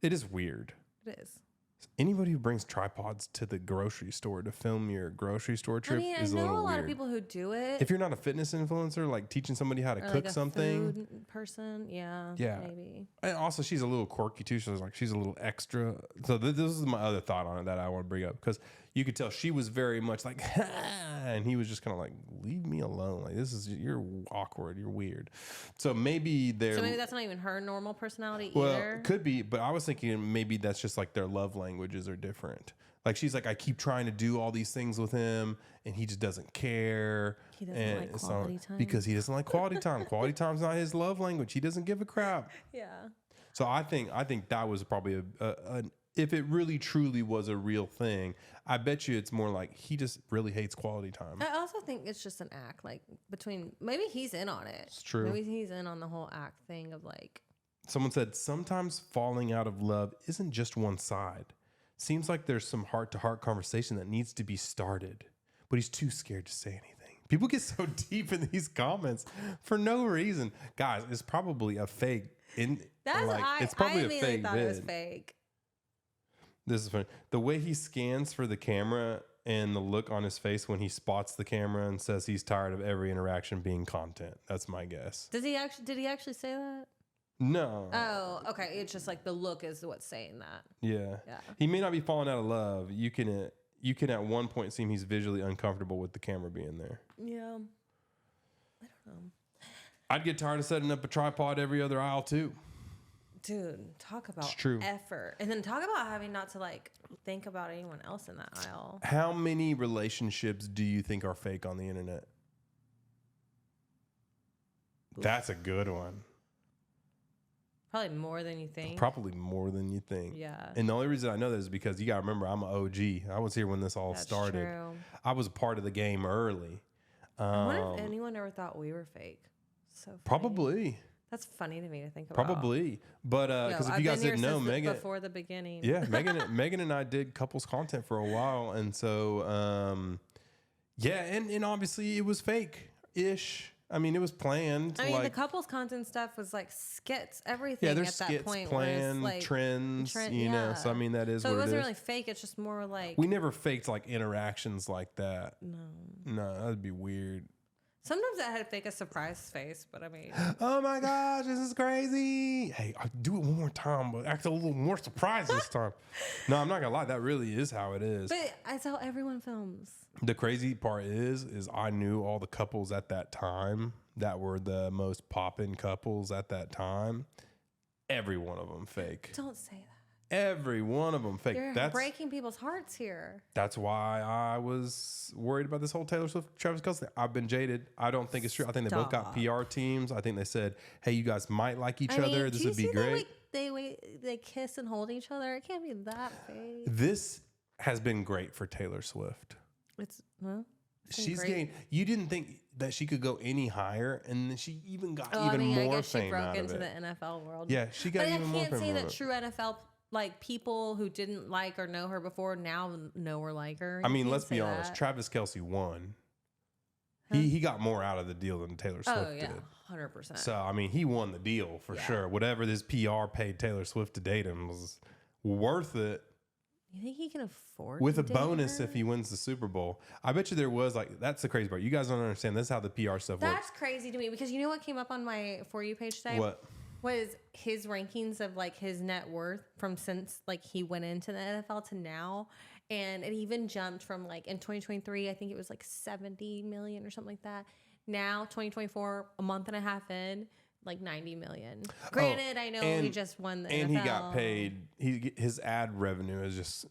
It is weird. It is. Anybody who brings tripods to the grocery store to film your grocery store trip I mean, I is a know little a lot weird. of people who do it. If you're not a fitness influencer, like teaching somebody how to or cook like a something. food person, yeah, Yeah. maybe. And also, she's a little quirky too. She's a little extra. So this is my other thought on it that I want to bring up, because you could tell she was very much like, and he was just kind of like, leave me alone. Like, you're awkward. You're weird. So maybe they're. So maybe that's not even her normal personality Well, either. could be, but I was thinking maybe that's just like their love languages are different. Like she's like, I keep trying to do all these things with him, and he just doesn't care. He doesn't like it's quality not- time. because he doesn't like quality time. Quality time's not his love language. He doesn't give a crap. Yeah. So I think that was probably if it really truly was a real thing, I bet you it's more like he just really hates quality time. I also think it's just an act, like between maybe he's in on it. It's true. Maybe he's in on the whole act thing of like. Someone said sometimes falling out of love isn't just one side. Seems like there's some heart-to-heart conversation that needs to be started, but he's too scared to say anything. People get so deep in these comments for no reason. Guys, it's probably a fake. It's probably I a fake immediately thought vid. it was fake. This is funny. The way he scans for the camera and the look on his face when he spots the camera and says he's tired of every interaction being content. That's my guess. Did he actually say that? No. Oh, okay. It's just like the look is what's saying that. Yeah. Yeah. He may not be falling out of love. You can at one point seem he's visually uncomfortable with the camera being there. Yeah. I don't know. I'd get tired of setting up a tripod every other aisle too. Dude, talk about true. effort. And then talk about having not to like think about anyone else in that aisle. How many relationships do you think are fake on the internet? That's a good one. Probably more than you think. Probably more than you think. Yeah. And the only reason I know that is because you got to remember, I'm an OG. I was here when this all That's started. true. I was a part of the game early. I wonder if anyone ever thought we were fake. So funny. Probably. That's funny to me to think about. Probably. But because if I've you guys been here didn't know, since Megan. before the beginning. Yeah, Megan and I did couples content for a while. And so, yeah, and obviously it was fake-ish. I mean, it was planned. I mean, the couples content stuff was like skits, everything yeah, there's at that skits, point. planned, like trends, you know. So, I mean, that is so what it it wasn't is. really fake. It's just more like We never faked like interactions like that. no. No, that'd be weird. Sometimes I had to fake a surprise face, but I mean, Oh my gosh, this is crazy. Hey, I'll do it one more time, but act a little more surprised this time. No, I'm not gonna lie, that really is how it is. but that's how everyone films. The crazy part is I knew all the couples at that time that were the most poppin' couples at that time. Every one of them fake. Don't say that. Every one of them fake. You're breaking people's hearts here. That's why I was worried about this whole Taylor Swift, Travis Kelce thing. I've been jaded. I don't think it's true. I think they both got Stop. PR teams. I think they said, hey, you guys might like each I mean, other. This do you would be see great. They kiss and hold each other. It can't be that fake. This has been great for Taylor Swift. It's been She's great. getting. You didn't think that she could go any higher, and then she even got Oh, even I mean, more I guess she fame broke out into of the it. NFL world. Yeah, she got But I even more can't fame say out that of it. true NFL like people who didn't like or know her before now know her like her. I You mean, can't let's be say honest. that. Travis Kelce won. Huh? He got more out of the deal than Taylor Swift Oh yeah, did. 100%. So I mean, he won the deal for Yeah. sure. Whatever this PR paid Taylor Swift to date him was worth it. You think he can afford With to a date bonus her? if he wins the Super Bowl. I bet you there was like, that's the crazy part. You guys don't understand. This is how the PR stuff works. That's crazy to me because you know what came up on my For You page today? What? Was his rankings of like his net worth from since like he went into the NFL to now. And it even jumped from like in 2023, I think it was like 70 million or something like that. Now 2024, a month and a half in, like 90 million. Granted, I know he just won the and NFL. he got paid. His ad revenue is just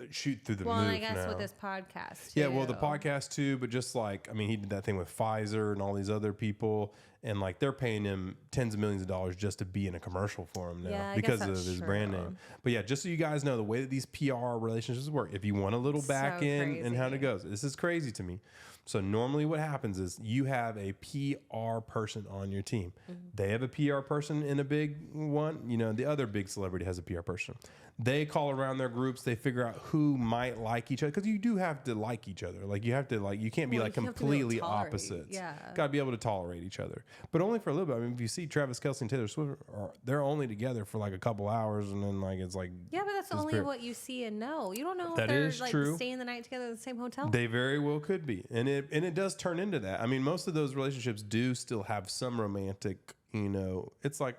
shoot through the Well, roof and I guess now. with this podcast. Yeah, well, the too. podcast too, but just like, I mean, he did that thing with Pfizer and all these other people. and like they're paying him tens of millions of dollars just to be in a commercial for him now Yeah, I because guess of that's his true. brand name. But yeah, just so you guys know the way that these PR relationships work, if you want a little back So end and how it crazy. goes, this is crazy to me. So normally what happens is you have a PR person on your team. They have a PR person in a big one. You know, the other big celebrity has a PR person. They call around their groups. They figure out who might like each other because you do have to like each other. Like you have to like you can't be Well, like you have to be able to completely tolerate, opposites. yeah. Got to be able to tolerate each other, but only for a little bit. I mean, if you see Travis Kelce and Taylor Swift, they're only together for like a couple hours, and then like it's like Yeah, but that's only disappear. what you see and know. You don't know That if they're is like true. staying the night together in the same hotel. They very well could be, and it does turn into that. I mean, most of those relationships do still have some romantic. You know, it's like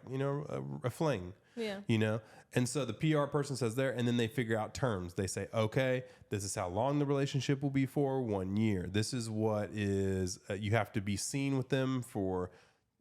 a fling. Yeah. You know, and so the PR person says there, and then they figure out terms. They say, okay, this is how long the relationship will be for 1 year. This is what is you have to be seen with them for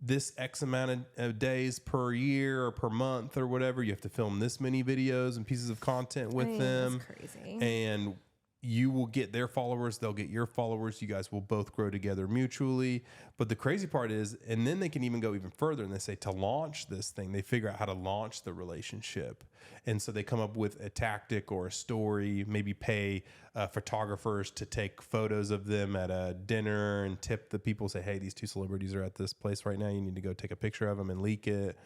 this X amount of days per year or per month or whatever. You have to film this many videos and pieces of content with them. That's crazy. And you will get their followers, they'll get your followers. You guys will both grow together mutually. But the crazy part is, and then they can even go even further and they say to launch this thing, they figure out how to launch the relationship. And so they come up with a tactic or a story, maybe pay photographers to take photos of them at a dinner and tip the people, say, hey, these two celebrities are at this place right now. You need to go take a picture of them and leak it.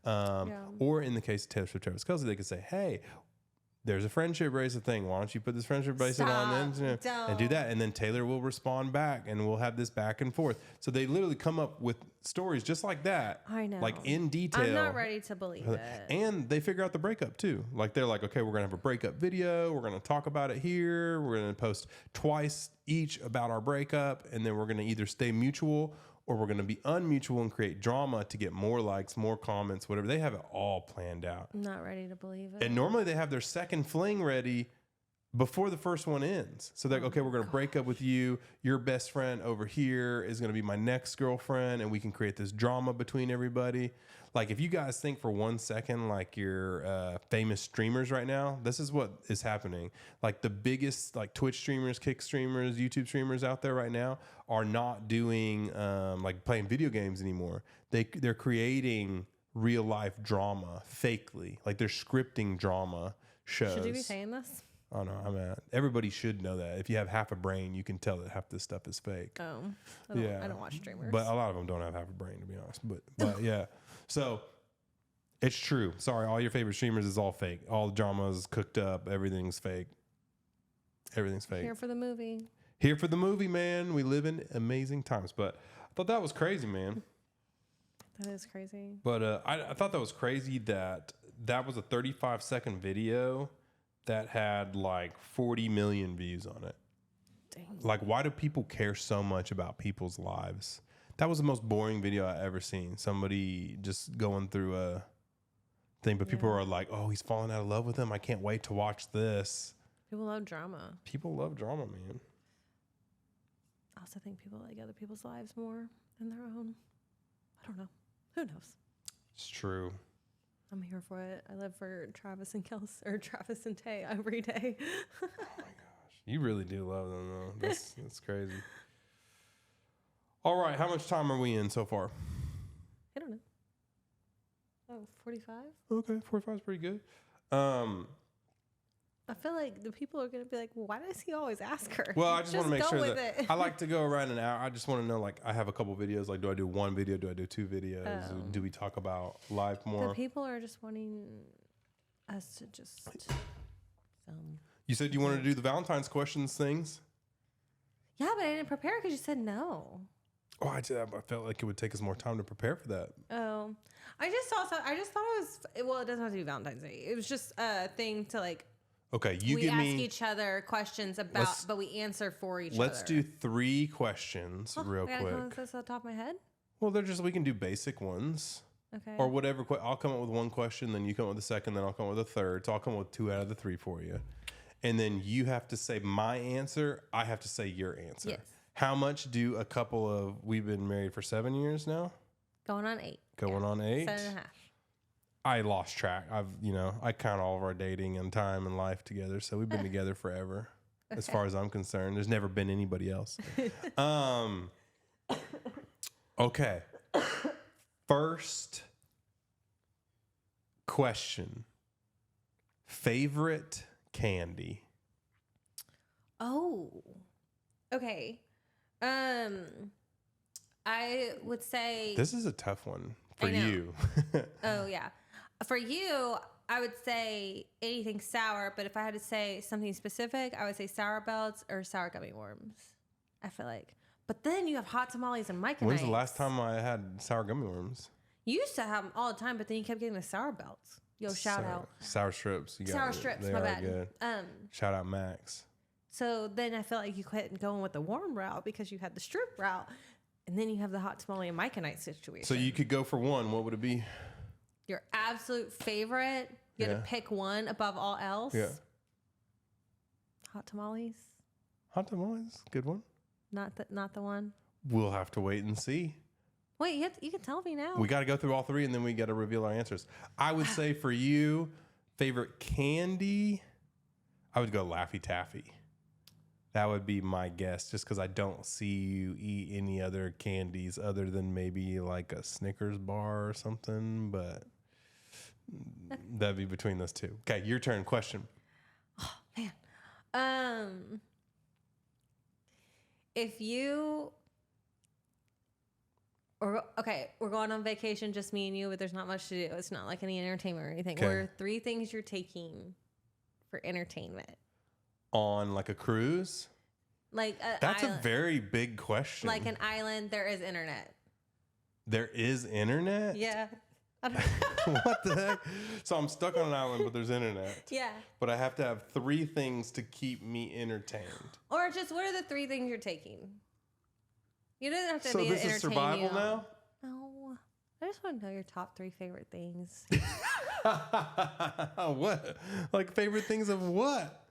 Or in the case of Taylor Swift, Travis Kelce, they could say, hey, there's a friendship bracelet thing. Why don't you put this friendship bracelet on the internet and do that? And then Taylor will respond back and we'll have this back and forth. So they literally come up with stories just like that. I know. Like in detail. I'm not ready to believe it. And they figure out the breakup too. Like they're like, okay, we're going to have a breakup video. We're going to talk about it here. We're going to post twice each about our breakup. And then we're going to either stay mutual or we're going to be unmutual and create drama to get more likes, more comments, whatever. They have it all planned out. I'm not ready to believe it. And normally they have their second fling ready before the first one ends. So they're like, okay, we're going to break up with you. Your best friend over here is going to be my next girlfriend, and we can create this drama between everybody. Like if you guys think for 1 second, like you're famous streamers right now, this is what is happening. Like the biggest like Twitch streamers, Kick streamers, YouTube streamers out there right now are not doing like playing video games anymore. They're creating real life drama fakely. Like they're scripting drama shows. Should you be saying this? Oh no, I mean everybody should know that. If you have half a brain, you can tell that half this stuff is fake. Oh, I don't watch streamers. But a lot of them don't have half a brain, to be honest. But yeah, so it's true. Sorry, all your favorite streamers is all fake. All the drama is cooked up. Everything's fake. Everything's fake. Here for the movie. Here for the movie, man. We live in amazing times. But I thought that was crazy, man. That is crazy. But I thought that was crazy that was a 35-second video that had like 40 million views on it. Dang. Like, why do people care so much about people's lives? That was the most boring video I ever seen. Somebody just going through a thing, but people are like, oh, he's falling out of love with him. I can't wait to watch this. People love drama. People love drama, man. I also think people like other people's lives more than their own. I don't know. Who knows? It's true. I'm here for it. I live for Travis and Travis and Tay every day. Oh my gosh. You really do love them, though. That's crazy. All right. How much time are we in so far? I don't know. Oh, 45? Okay. 45 is pretty good. I feel like the people are going to be like, well, why does he always ask her? Well, I just want to make go sure with that it. I like to go around an hour. I just want to know, like, I have a couple videos. Like, do I do one video? Do I do two videos? Oh. Do we talk about life more? The people are just wanting us to just film. You said you wanted to do the Valentine's questions things. Yeah, but I didn't prepare because you said no. Oh, I felt like it would take us more time to prepare for that. Oh, I just thought it was, well, it doesn't have to be Valentine's Day. It was just a thing to like, Okay, you we give ask me. each other questions about, but we answer for each other. Let's do 3 questions real I gotta come up quick. with this off the top of my head. Well, we can do basic ones. Okay. Or whatever. I'll come up with one question, then you come up with the second, then I'll come up with a third. So I'll come up with 2 out of the 3 for you. And then you have to say my answer. I have to say your answer. Yes. How much do we've been married for 7 years now? Going on 8. Going on 8? 7.5. I lost track. I count all of our dating and time and life together. So we've been together forever. As far as I'm concerned, there's never been anybody else. Okay. First question. Favorite candy? Oh, okay. I would say. This is a tough one for I know. you. Oh yeah, for you, I would say anything sour. But if I had to say something specific, I would say sour belts or sour gummy worms. I feel like. But then you have hot tamales and Mike and When's the last time I had sour gummy worms? You used to have them all the time, but then you kept getting the sour belts. Yo, shout out. Sour strips. You got Sour it. strips, They my are bad. good. Shout out Max. So then I feel like you quit going with the warm route because you had the strip route. And then you have the hot tamale and Mike situation. So you could go for one. What would it be? Your absolute favorite. You had to pick one above all else. Yeah. Hot tamales. Hot tamales. Good one. Not the one. We'll have to wait and see. Wait, you can tell me now. We got to go through all three and then we got to reveal our answers. I would say for you, favorite candy, I would go Laffy Taffy. That would be my guess, just because I don't see you eat any other candies other than maybe like a Snickers bar or something, but that'd be between those two. Okay, your turn. Question. Oh, man. If you... we're going on vacation, just me and you, but there's not much to do. It's not like any entertainment or anything. Okay. What are 3 things you're taking for entertainment? On like a cruise? Like That's a very big question. Like an island, there is internet. There is internet? Yeah. What the heck? So I'm stuck on an island, but there's internet. Yeah. But I have to have 3 things to keep me entertained. Or just what are the 3 things you're taking? You don't have to So be this to is entertain survival you. now? No. I just want to know your top 3 favorite things. What? Like favorite things of what?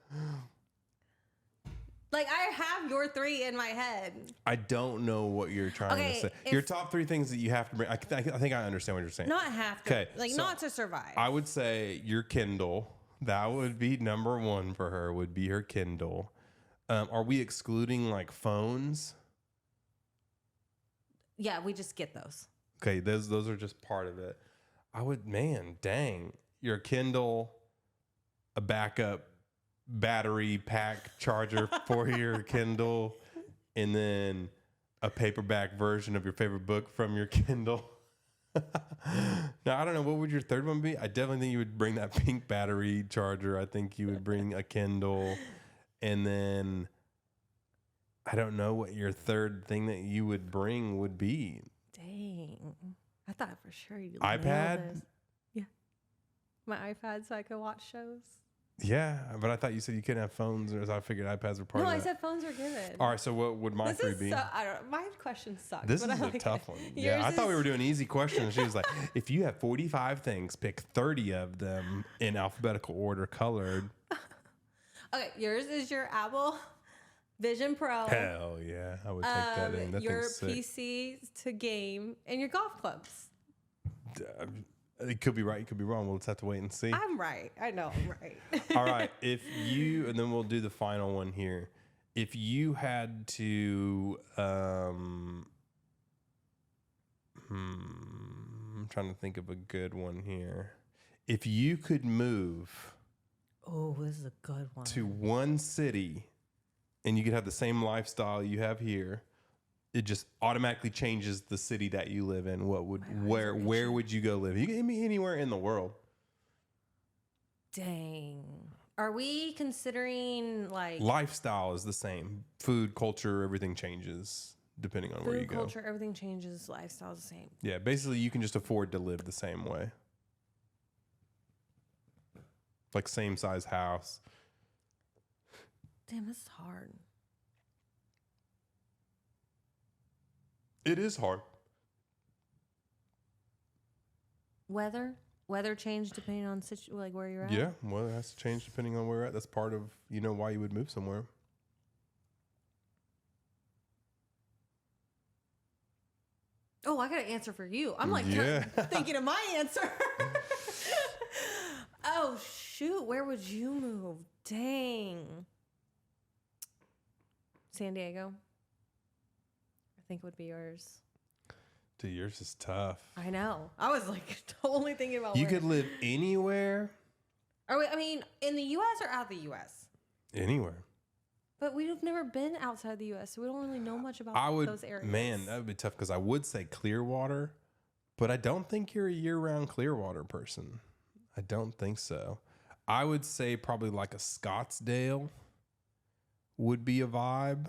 Like I have your 3 in my head. I don't know what you're trying to say. Your top 3 things that you have to bring. I think I understand what you're saying. Not have to. Okay, Like so not to survive. I would say your Kindle. That would be number 1 for her. Would be her Kindle. Are we excluding like phones? Yeah, we just get those. Okay, those are just part of it. I would, man, dang, your Kindle, a backup battery pack charger for your Kindle, and then a paperback version of your favorite book from your Kindle. Now, I don't know, what would your third one be? I definitely think you would bring that pink battery charger. I think you would bring a Kindle, and then I don't know what your third thing that you would bring would be. Dang. I thought for sure you'd iPad? nail this. Yeah. My iPad so I could watch shows. Yeah, but I thought you said you couldn't have phones, or I figured iPads were part No, of I that. said phones were good. All right, so what would my This 3 is be? so, I don't. My question sucks. This but is I a like tough it. one. Yeah, I Yours thought we is- were doing easy questions. She was like, if you have 45 things, pick 30 of them in alphabetical order, colored. Okay, yours is your Apple Vision Pro. Hell yeah, I would take that in. That your thing's sick. PC to game and your golf clubs. It could be right, it could be wrong. We'll just have to wait and see. I'm right. I know I'm right. All right, if you, and then we'll do the final one here. If you had to, I'm trying to think of a good one here. If you could move Oh, this is a good one. to one city and you could have the same lifestyle you have here, it just automatically changes the city that you live in. Where would you go live? You can be anywhere in the world. Dang. Are we considering like Lifestyle is the same. Food, culture, everything changes depending on where you food, go. culture, everything changes, lifestyle's the same. Yeah, basically you can just afford to live the same way. Like same size house. Damn, this is hard. It is hard. Weather change depending on like where you're at. Yeah, well, it has to change depending on where you're at. That's part of, why you would move somewhere. Oh, I got an answer for you. I'm like Yeah. thinking of my answer. Oh shoot, where would you move? Dang. San Diego. I think would be yours. Dude, yours is tough. I know. I was like totally thinking about You where. could live anywhere. I mean, in the U.S. or out the U.S.? Anywhere. But we've never been outside the U.S., so we don't really know much about those areas. Man, that would be tough because I would say Clearwater, but I don't think you're a year-round Clearwater person. I don't think so. I would say probably like a Scottsdale would be a vibe.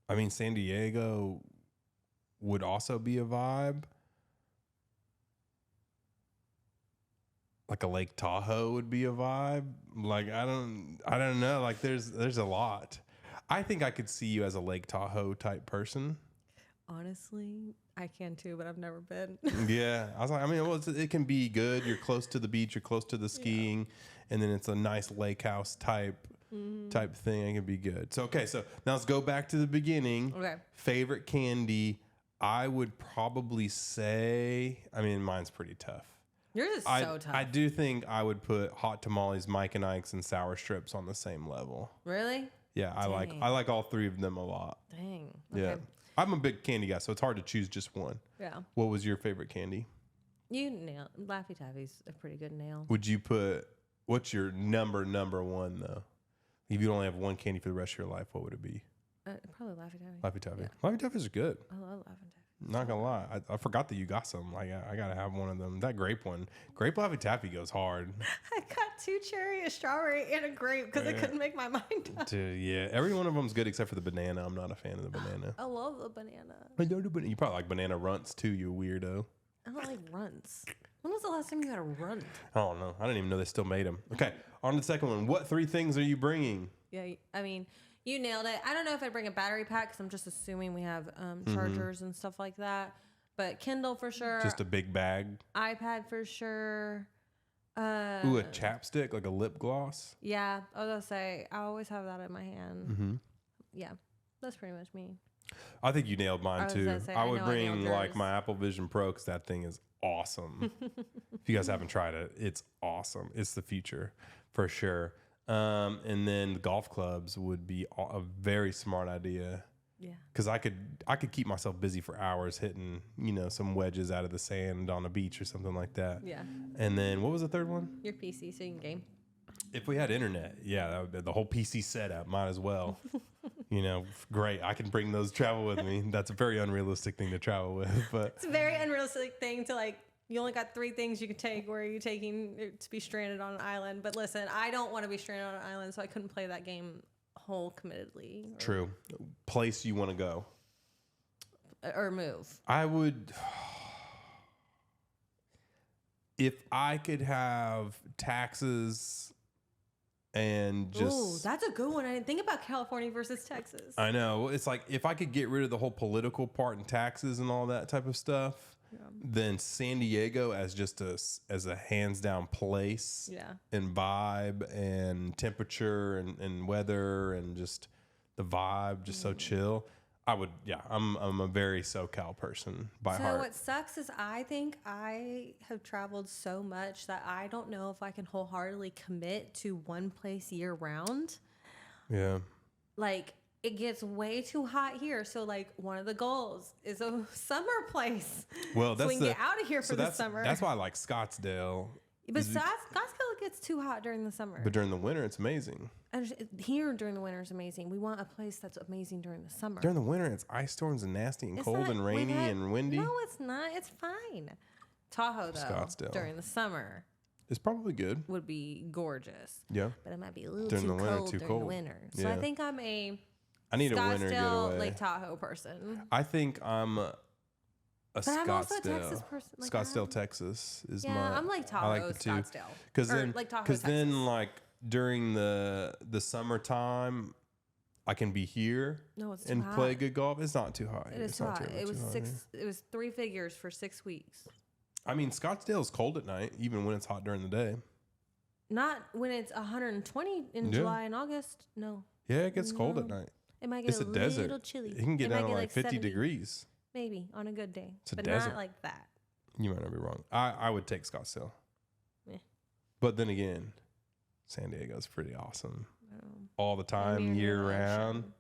I mean, San Diego would also be a vibe. Like a Lake Tahoe would be a vibe. Like I don't know. Like there's a lot. I think I could see you as a Lake Tahoe type person. Honestly, I can too, but I've never been. Yeah, I was like, I mean, well, it can be good. You're close to the beach. You're close to the skiing, and then it's a nice lake house type thing. It can be good. So okay, so now let's go back to the beginning. Okay. Favorite candy? I would probably say. I mean, mine's pretty tough. Yours is so tough. I do think I would put hot tamales, Mike and Ike's, and sour strips on the same level. Really? Yeah, I like all three of them a lot. Dang. Yeah, Okay. I'm a big candy guy, so it's hard to choose just one. Yeah. What was your favorite candy? You nailed Laffy Taffy's a pretty good nail. Would you put? What's your number one though? If you only have one candy for the rest of your life, what would it be? Probably Laffy Taffy. Laffy Taffy. Laffy Taffy's are good. I love Laffy Taffy. Not gonna lie, I forgot that you got some. Like I gotta have one of them. That grape one, grape Laffy Taffy goes hard. I got 2 cherry, a strawberry, and a grape because I couldn't make my mind up. Dude, yeah, every one of them's good except for the banana. I'm not a fan of the banana. I love the banana. I don't do banana. You probably like banana runts too, you weirdo. I don't like runts. When was the last time you had a runt? I don't know. I didn't even know they still made them. Okay, on to the second one. What 3 things are you bringing? Yeah, I mean, you nailed it. I don't know if I'd bring a battery pack because I'm just assuming we have chargers and stuff like that. But Kindle for sure. Just a big bag. iPad for sure. Ooh, a chapstick, like a lip gloss. Yeah, I was gonna say I always have that in my hand. Mm-hmm. Yeah, that's pretty much me. I think you nailed mine was too. gonna say, I I would know I bring nailed like yours. my Apple Vision Pro because that thing is awesome. If you guys haven't tried it, it's awesome. It's the future for sure. And then the golf clubs would be a very smart idea. Yeah. Because I could keep myself busy for hours hitting, some wedges out of the sand on a beach or something like that. Yeah. And then what was the third one? Your PC so you can game. If we had internet, yeah, that would be the whole PC setup. Might as well. Great. I can bring those travel with me. That's a very unrealistic thing to travel with, but It's a very unrealistic thing to you only got 3 things you could take. Where are you taking to be stranded on an island? But listen, I don't want to be stranded on an island, so I couldn't play that game whole committedly. true. Place you want to go. Or move. I would, if I could have taxes and just. Ooh, that's a good one. I didn't think about California versus Texas. I know. It's like if I could get rid of the whole political part and taxes and all that type of stuff, then San Diego as just as a hands down place and vibe and temperature and weather and just the vibe, just so chill. I'm a very SoCal person by heart. So what sucks is I think I have traveled so much that I don't know if I can wholeheartedly commit to one place year round. Yeah. It gets way too hot here. So one of the goals is a summer place. Well, so we can get out of here for the summer. That's why I like Scottsdale. But Scottsdale gets too hot during the summer. But during the winter, it's amazing. Here during the winter is amazing. We want a place that's amazing during the summer. During the winter, it's ice storms and nasty and It's cold not- and rainy and windy. No, it's not. It's fine. Tahoe, though, Scottsdale. during the summer It's probably good. would be gorgeous. Yeah. But it might be a little During too the winter, cold too during cold. the winter. So I Yeah. think I'm a I need a winter Scottsdale, getaway. Lake Tahoe person. I think I'm a But Scottsdale. I'm also a Texas person. Scottsdale, Texas is my. Yeah, I'm Lake Tahoe, I like the two. Scottsdale. Because Or then, Lake Tahoe, because then, Texas. like during the summertime, I can be here No, it's too and hot. play good golf. It's not too hot. It is It's too not hot. terribly It was too hot six. here. It was 3 figures for 6 weeks. I mean, Scottsdale's cold at night, even when it's hot during the day. Not when it's 120 in Yeah. July and August. No, Yeah, it gets cold at No. night. it might get It's a little desert. chilly. It can get might down to like 50 70, degrees. maybe on a good day, It's a but desert. not like that. You might not be wrong. I would take Scottsdale. Yeah. But then again, San Diego's pretty awesome. all the time, Near year the round, ocean.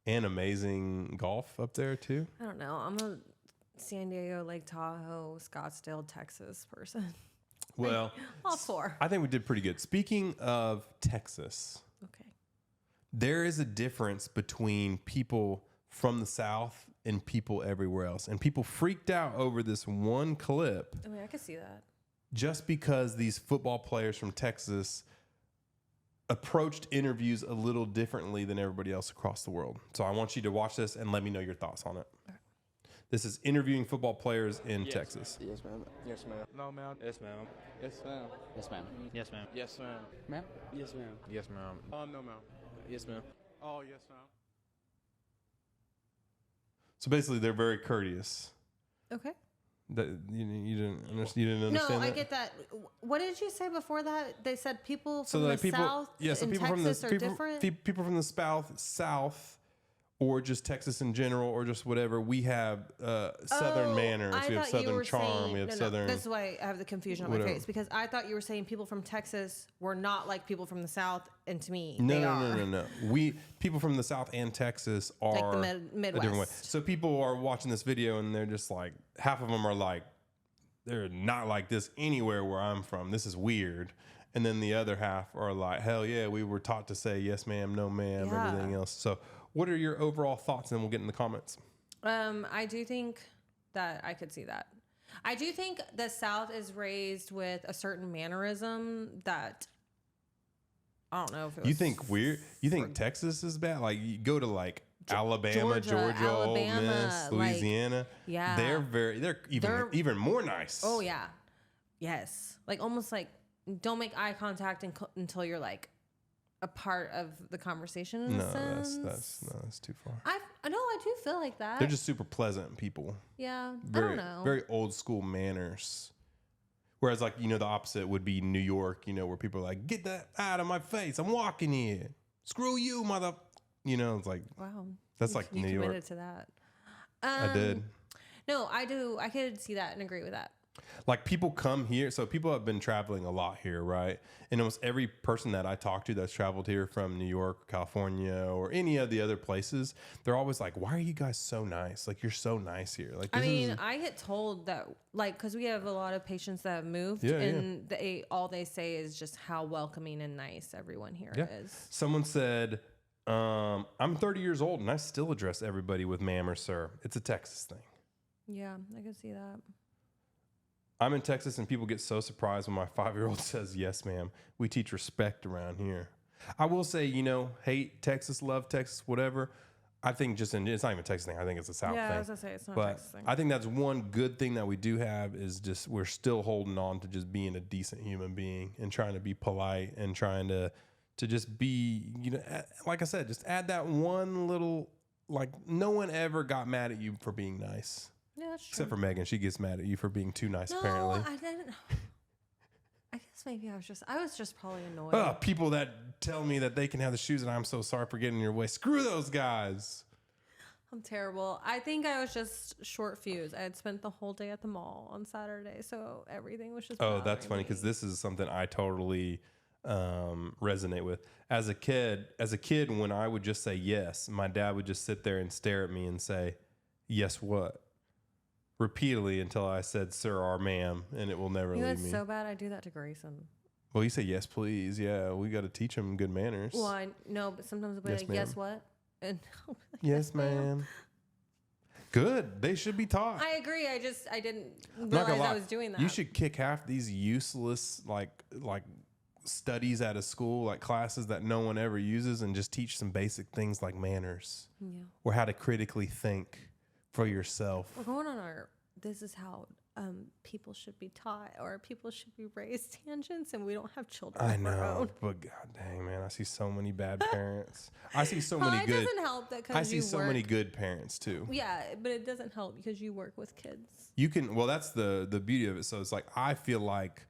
and amazing golf up there too. I don't know. I'm a San Diego, Lake Tahoe, Scottsdale, Texas person. Well, All four. I think we did pretty good. Speaking of Texas, Okay. there is a difference between people from the South and people everywhere else. And people freaked out over this one clip I mean, I could see that. just because these football players from Texas approached interviews a little differently than everybody else across the world. So I want you to watch this and let me know your thoughts on it. This is interviewing football players in Texas. Yes, ma'am. Yes, ma'am. No, ma'am. Yes, ma'am. Yes, ma'am. Yes, ma'am. Yes, ma'am. Yes, ma'am. Ma'am? Yes, ma'am. Yes, ma'am. No, ma'am. Yes, ma'am. Oh, yes, ma'am. So basically, they're very courteous. Okay. That you didn't understand. No, I that? get that. What did you say before that? They said people So from like the people, South yeah. So in people Texas from are the different? people from the South, or just Texas in general, or just whatever. We have Southern manners. I We have thought you Southern were charm. saying- We have no, Southern. That's why I have the confusion on my whatever. face because I thought you were saying people from Texas were not like people from the South, and to me, No, they no, are. no, no, no. We people from the South and Texas are Like the a different way. Midwest. So people are watching this video and they're just like, half of them are like, they're not like this anywhere where I'm from. This is weird. And then the other half are like, hell yeah, we were taught to say yes, ma'am, no, ma'am, Yeah. everything else. So, what are your overall thoughts? And we'll get in the comments. I do think that I could see that. I do think the South is raised with a certain mannerism that I don't know if it was You think weird? You think Texas is bad? Like you go to like Alabama, Georgia, Georgia, Ole Miss, Alabama, like, Louisiana. yeah. they're even more nice. Oh yeah, yes, like almost like don't make eye contact until you're like a part of the conversation. In No, a sense. that's too far. I know I do feel like that. They're just super pleasant people. yeah. Very, I don't know. very old school manners. Whereas, like, the opposite would be New York, where people are like, get that out of my face. I'm walking here. Screw you, mother. It's like, Wow, that's like you New York. committed to that. I did. No, I do. I could see that and agree with that. Like, people come here. So, people have been traveling a lot here, right? And almost every person that I talk to that's traveled here from New York, California, or any of the other places, they're always like, why are you guys so nice? Like, you're so nice here. Like, I this mean, is, I get told that, like, because we have a lot of patients that have moved, Yeah, and all they say is just how welcoming and nice everyone here is. Someone said, I'm 30 years old and I still address everybody with ma'am or sir. It's a Texas thing. Yeah, I can see that. I'm in Texas and people get so surprised when my 5-year-old says, yes, ma'am. We teach respect around here. I will say, hate Texas, love Texas, whatever. I think it's not even a Texas thing. I think it's a South Yeah, thing. I was gonna say it's not a But Texas thing. I think that's one good thing that we do have is just we're still holding on to just being a decent human being and trying to be polite and trying to just be, like I said, just add that one little, like no one ever got mad at you for being nice. Yeah, that's true. Except for Megan. She gets mad at you for being too nice, No, apparently. I didn't. I guess maybe I was just probably annoyed. People that tell me that they can have the shoes and I'm so sorry for getting in your way. Screw those guys. I'm terrible. I think I was just short fused. I had spent the whole day at the mall on Saturday, so everything was just. Oh, that's bothering funny me. because this is something I totally resonate with. As a kid, when I would just say yes, my dad would just sit there and stare at me and say, yes, what? Repeatedly until I said, sir or ma'am, and it will never leave That's me. so bad. I do that to Grayson. Well, you say yes, please. Yeah, we got to teach him good manners. Well, I know, but sometimes I'll be Yes, like, "Yes, ma'am. what?" And I'll be like, Yes, ma'am. Good. They should be taught. I agree. I didn't I'm not gonna realize I lie. was doing that. You should kick half these useless like studies at a school, like classes that no one ever uses, and just teach some basic things like manners Yeah. or how to critically think for yourself. We're going on our. This is how people should be taught, or people should be raised tangents, and we don't have children. I of our know, own. but god dang, man, I see so many bad parents. I see so Well, many it good. doesn't help that because I see you so work. many good parents too. Yeah, but it doesn't help because you work with kids. You can, well, that's the beauty of it. So it's like I feel like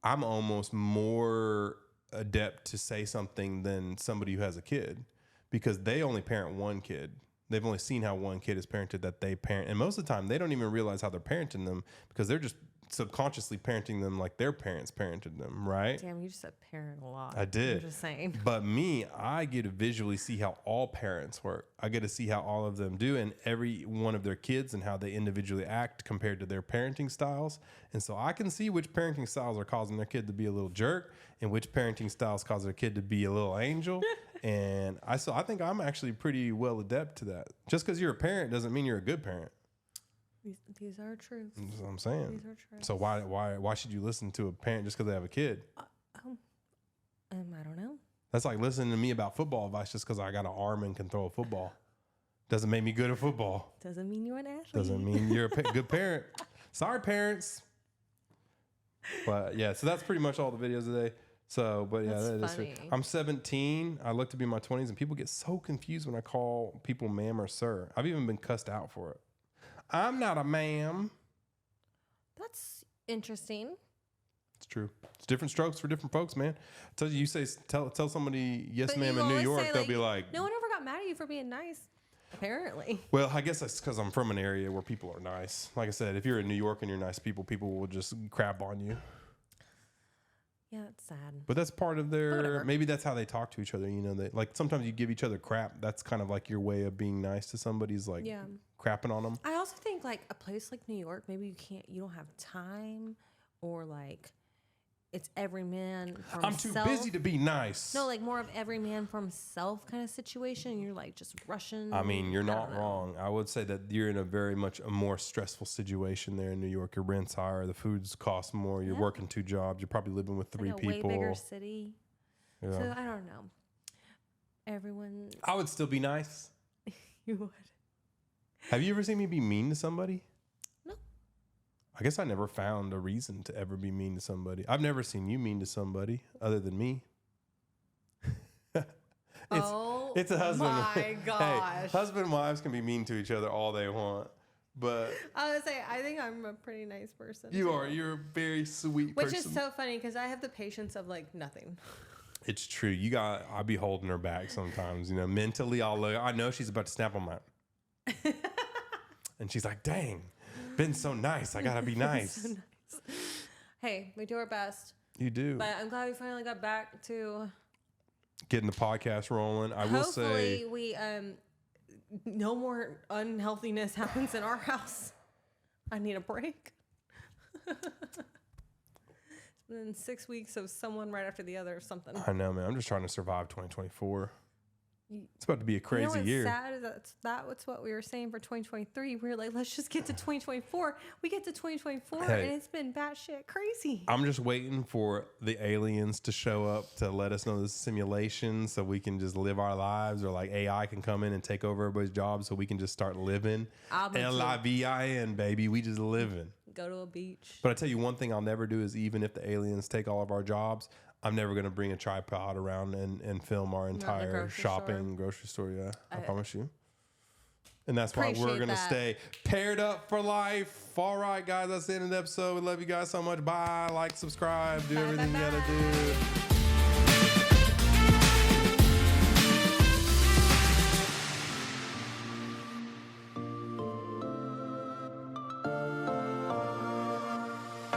I'm almost more adept to say something than somebody who has a kid because they only parent one kid. They've only seen how one kid is parented that they parent. And most of the time, they don't even realize how they're parenting them because they're just subconsciously parenting them like their parents parented them, right? Damn, you just said parent a lot. I did. I'm just saying. But me, I get to visually see how all parents work. I get to see how all of them do and every one of their kids and how they individually act compared to their parenting styles. And so I can see which parenting styles are causing their kid to be a little jerk and which parenting styles cause their kid to be a little angel. And I think I'm actually pretty well adept to that. Just because you're a parent doesn't mean you're a good parent. These are truths. That's what I'm saying. These are truths. So why should you listen to a parent just because they have a kid? I don't know. That's like listening to me about football advice just because I got an arm and can throw a football. Doesn't make me good at football. Doesn't mean you're an athlete. Doesn't mean you're a good parent. Sorry, parents. But yeah, so that's pretty much all the videos today. So, but yeah, That's that is funny. I'm 17. I look to be in my 20s, and people get so confused when I call people ma'am or sir. I've even been cussed out for it. I'm not a ma'am. That's interesting. It's true. It's different strokes for different folks, man. I tell you say tell somebody yes, But ma'am you in New always York, say, they'll be like, no one ever got mad at you for being nice. Apparently. well, I guess that's because I'm from an area where people are nice. Like I said, if you're in New York and you're nice people will just crap on you. Yeah, it's sad. But that's part of their, Whatever. maybe that's how they talk to each other. You know, they like sometimes you give each other crap. That's kind of like your way of being nice to somebody's like Yeah. crapping on them. I also think like a place like New York, maybe you don't have time, or like it's every man for I'm too himself. busy to be nice. No, like more of every man for himself kind of situation. And you're like just rushing. I mean, you're I not don't know. wrong. I would say that you're in a very much a more stressful situation there in New York. Your rent's higher, the foods cost more. You're Yeah. working 2 jobs. You're probably living with 3 Like a people. way bigger city. Yeah. So I don't know. Everyone, I would still be nice. you would. Have you ever seen me be mean to somebody? No. I guess I never found a reason to ever be mean to somebody. I've never seen you mean to somebody other than me. It's a husband. my Hey, gosh. husband and wives can be mean to each other all they want, but I would say I think I'm a pretty nice person. you too. are. You're a very sweet Which person. is so funny because I have the patience of like nothing. It's true. I'll be holding her back sometimes. You know, mentally, I know she's about to snap on my. And she's like, "Dang, been so nice. I gotta be nice." So nice. Hey, we do our best. You do. But I'm glad we finally got back to. Getting the podcast rolling. I will say, Hopefully, we no more unhealthiness happens in our house. I need a break. It's been 6 weeks of someone right after the other or something. I know, man. I'm just trying to survive 2024. It's about to be a You know crazy what's year. sad is that's what we were saying for 2023. We were like, let's just get to 2024. We get to 2024 Hey. and it's been batshit crazy. I'm just waiting for the aliens to show up to let us know this is simulation so we can just live our lives, or like AI can come in and take over everybody's jobs so we can just start living. I'll be LIVIN, baby. We just living. Go to a beach. But I tell you one thing I'll never do is, even if the aliens take all of our jobs, I'm never going to bring a tripod around and film our entire grocery shopping grocery store. Yeah, I promise you. And that's why we're Appreciate going to that. stay paired up for life. All right, guys, that's the end of the episode. We love you guys so much. Bye. Like, subscribe, do Bye, everything bye, you got to bye. do.